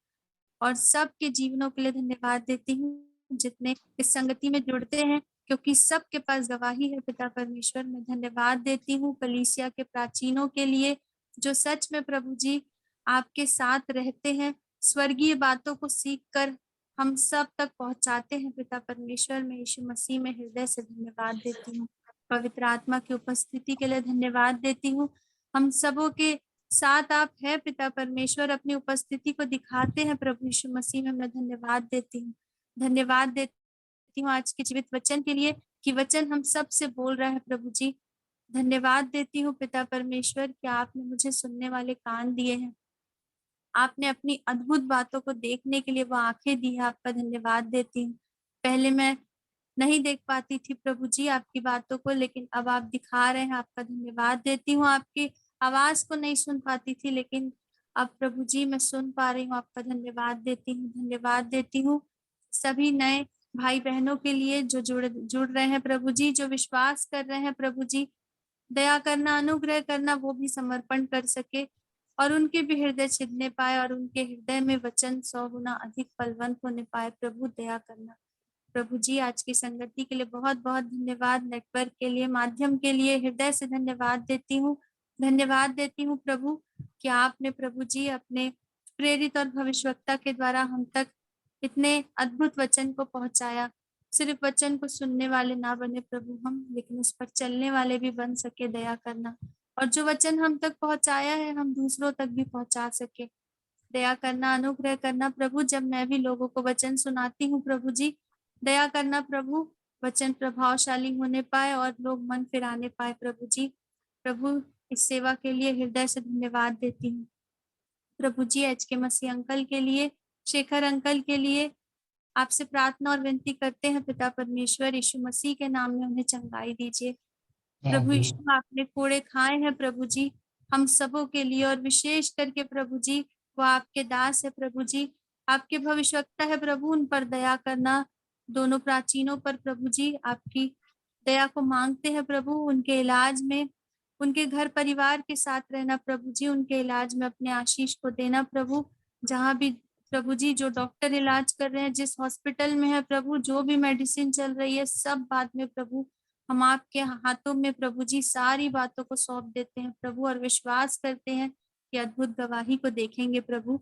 S5: और सबके जीवनों के लिए धन्यवाद देती हूँ जितने इस संगति में जुड़ते हैं, क्योंकि सबके पास गवाही है पिता परमेश्वर। मैं धन्यवाद देती हूँ कलीसिया के प्राचीनों के लिए, जो सच में प्रभु जी आपके साथ रहते हैं, स्वर्गीय बातों को सीख कर हम सब तक पहुंचाते हैं पिता परमेश्वर। मैं यीशु मसीह में हृदय से धन्यवाद देती हूँ। पवित्र आत्मा की उपस्थिति के लिए धन्यवाद देती हूँ। हम सबों के साथ आप है पिता परमेश्वर, अपनी उपस्थिति को दिखाते हैं प्रभु यीशु मसीह में। मैं धन्यवाद देती हूँ, धन्यवाद देती हूँ आज के जीवित वचन के लिए, कि वचन हम सब से बोल रहा है प्रभु जी। धन्यवाद देती हूँ पिता परमेश्वर कि आपने मुझे सुनने वाले कान दिए हैं, आपने अपनी अद्भुत बातों को देखने के लिए वो आंखें दी है। आपका धन्यवाद देती हूँ। पहले मैं नहीं देख पाती थी प्रभु जी आपकी बातों को, लेकिन अब आप दिखा रहे हैं। आपका धन्यवाद देती हूँ। आपकी आवाज को नहीं सुन पाती थी, लेकिन अब प्रभु जी मैं सुन पा रही हूँ। आपका धन्यवाद देती हूँ, धन्यवाद देती हूँ सभी नए भाई बहनों के लिए जो जुड़ रहे हैं प्रभु जी, जो विश्वास कर रहे हैं प्रभु जी। दया करना, अनुग्रह करना, वो भी समर्पण कर सके और उनके भी हृदय छिदने पाए और उनके हृदय में वचन 100 गुना अधिक फलवंत होने पाए। प्रभु दया करना। प्रभु जी आज की संगति के लिए बहुत बहुत धन्यवाद, नेटवर्क के लिए, माध्यम के लिए हृदय से धन्यवाद देती हूँ। धन्यवाद देती हूँ प्रभु कि आपने प्रभु जी अपने प्रेरित और भविष्यवक्ता के द्वारा हम तक इतने अद्भुत वचन को पहुंचाया। सिर्फ वचन को सुनने वाले ना बने प्रभु हम, लेकिन उस पर चलने वाले भी बन सके। दया करना, और जो वचन हम तक पहुंचाया है हम दूसरों तक भी पहुंचा सके। दया करना, अनुग्रह करना प्रभु। जब मैं भी लोगों को वचन सुनाती हूँ प्रभु जी, दया करना प्रभु, वचन प्रभावशाली होने पाए और लोग मन फिराने पाए प्रभु जी। प्रभु इस सेवा के लिए हृदय से धन्यवाद देती हूँ प्रभु जी। एच के मसीह अंकल के लिए, शेखर अंकल के लिए आपसे प्रार्थना और विनती करते हैं पिता परमेश्वर, यीशु मसीह के नाम में उन्हें चंगाई दीजिए प्रभु यीशु। आपने कोड़े खाए हैं प्रभु जी हम सबों के लिए, और विशेष करके प्रभु जी वो आपके दास है प्रभु जी, आपके भविष्यवक्ता है प्रभु। उन पर दया करना, दोनों प्राचीनों पर प्रभु जी आपकी दया को मांगते हैं प्रभु। उनके इलाज में, उनके घर परिवार के साथ रहना प्रभु जी, उनके इलाज में अपने आशीष को देना प्रभु। जहाँ भी प्रभु जी जो डॉक्टर इलाज कर रहे हैं, जिस हॉस्पिटल में है प्रभु, जो भी मेडिसिन चल रही है, सब बात में प्रभु हम आपके हाथों में प्रभु जी सारी बातों को सौंप देते हैं प्रभु, और विश्वास करते हैं कि अद्भुत गवाही को देखेंगे प्रभु।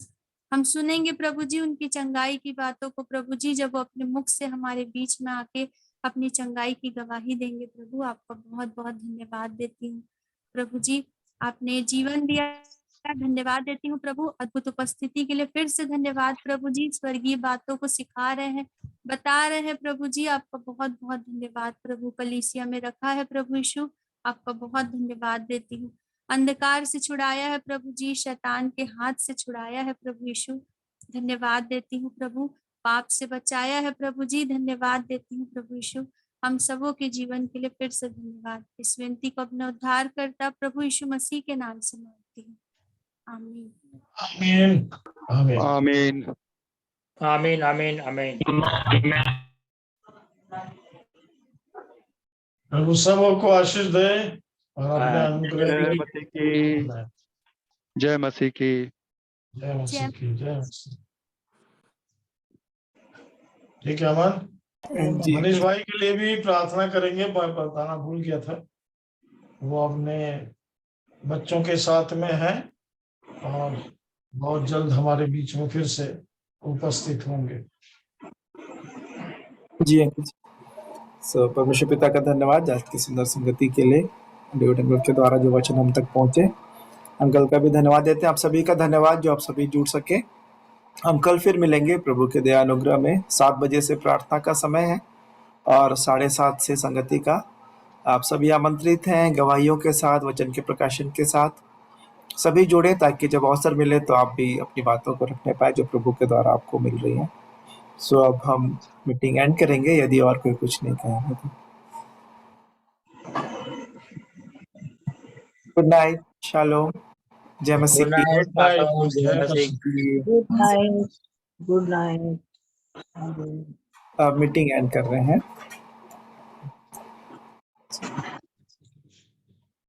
S5: हम सुनेंगे प्रभु जी उनकी चंगाई की बातों को प्रभु जी, जब वो अपने मुख से हमारे बीच में आके अपनी चंगाई की गवाही देंगे प्रभु। आपका बहुत बहुत धन्यवाद देती हूँ प्रभु जी। आपने जीवन दिया का धन्यवाद देती हूँ प्रभु, अद्भुत उपस्थिति के लिए फिर से धन्यवाद प्रभु जी। स्वर्गीय बातों को सिखा रहे हैं, बता रहे हैं प्रभु जी, आपका बहुत बहुत धन्यवाद प्रभु। कलीसिया में रखा है प्रभु यीशु, आपका बहुत धन्यवाद देती हूँ। अंधकार से छुड़ाया है प्रभु जी, शैतान के हाथ से छुड़ाया है प्रभु यीशु, धन्यवाद देती हूँ प्रभु। पाप से बचाया है प्रभु जी, धन्यवाद देती हूँ प्रभु यीशु। हम सबों के जीवन के लिए फिर से धन्यवाद। इस विनती को अपना उद्धार करता प्रभु यीशु मसीह के नाम से मांगती हूँ, आमीन।
S4: आमीन आमीन।
S6: आमीन आमीन आमीन आमीन।
S4: प्रभु सबों को आशीष दे और अपने अनुग्रह
S6: जय मसीह की, जय मसीह की,
S4: जय मसीह की, जय मसीह। ठीक है अमन,
S3: जी
S4: मनीष भाई के लिए भी प्रार्थना करेंगे, बताना भूल गया था। वो अपने बच्चों के साथ में है और बहुत जल्द हमारे बीच में फिर से उपस्थित होंगे।
S3: जी अंकल। सो परमेश्वर पिता का धन्यवाद आज की सुंदर संगति के लिए, डेविड अंकल के द्वारा जो वचन हम तक पहुंचे। अंकल का भी धन्यवाद देते हैं, आप सभी का धन्यवाद जो आप सभी जुड़ सके। हम कल फिर मिलेंगे प्रभु के दया अनुग्रह में। 7 बजे से प्रार्थना का समय है और 7:30 से संगति का। आप सभी आमंत्रित हैं गवाहियों के साथ, वचन के प्रकाशन के साथ सभी जुड़े, ताकि जब अवसर मिले तो आप भी अपनी बातों को रखने पाए जो प्रभु के द्वारा आपको मिल रही है। सो अब हम मीटिंग एंड करेंगे, यदि और कोई कुछ नहीं कहेंगे तो। गुड नाइट, शालोम, जय मसीह की।
S6: गुड नाइट, जय मसीह
S4: मसीह।
S6: की।
S7: Good night, good night.
S3: अब मीटिंग एंड कर रहे हैं।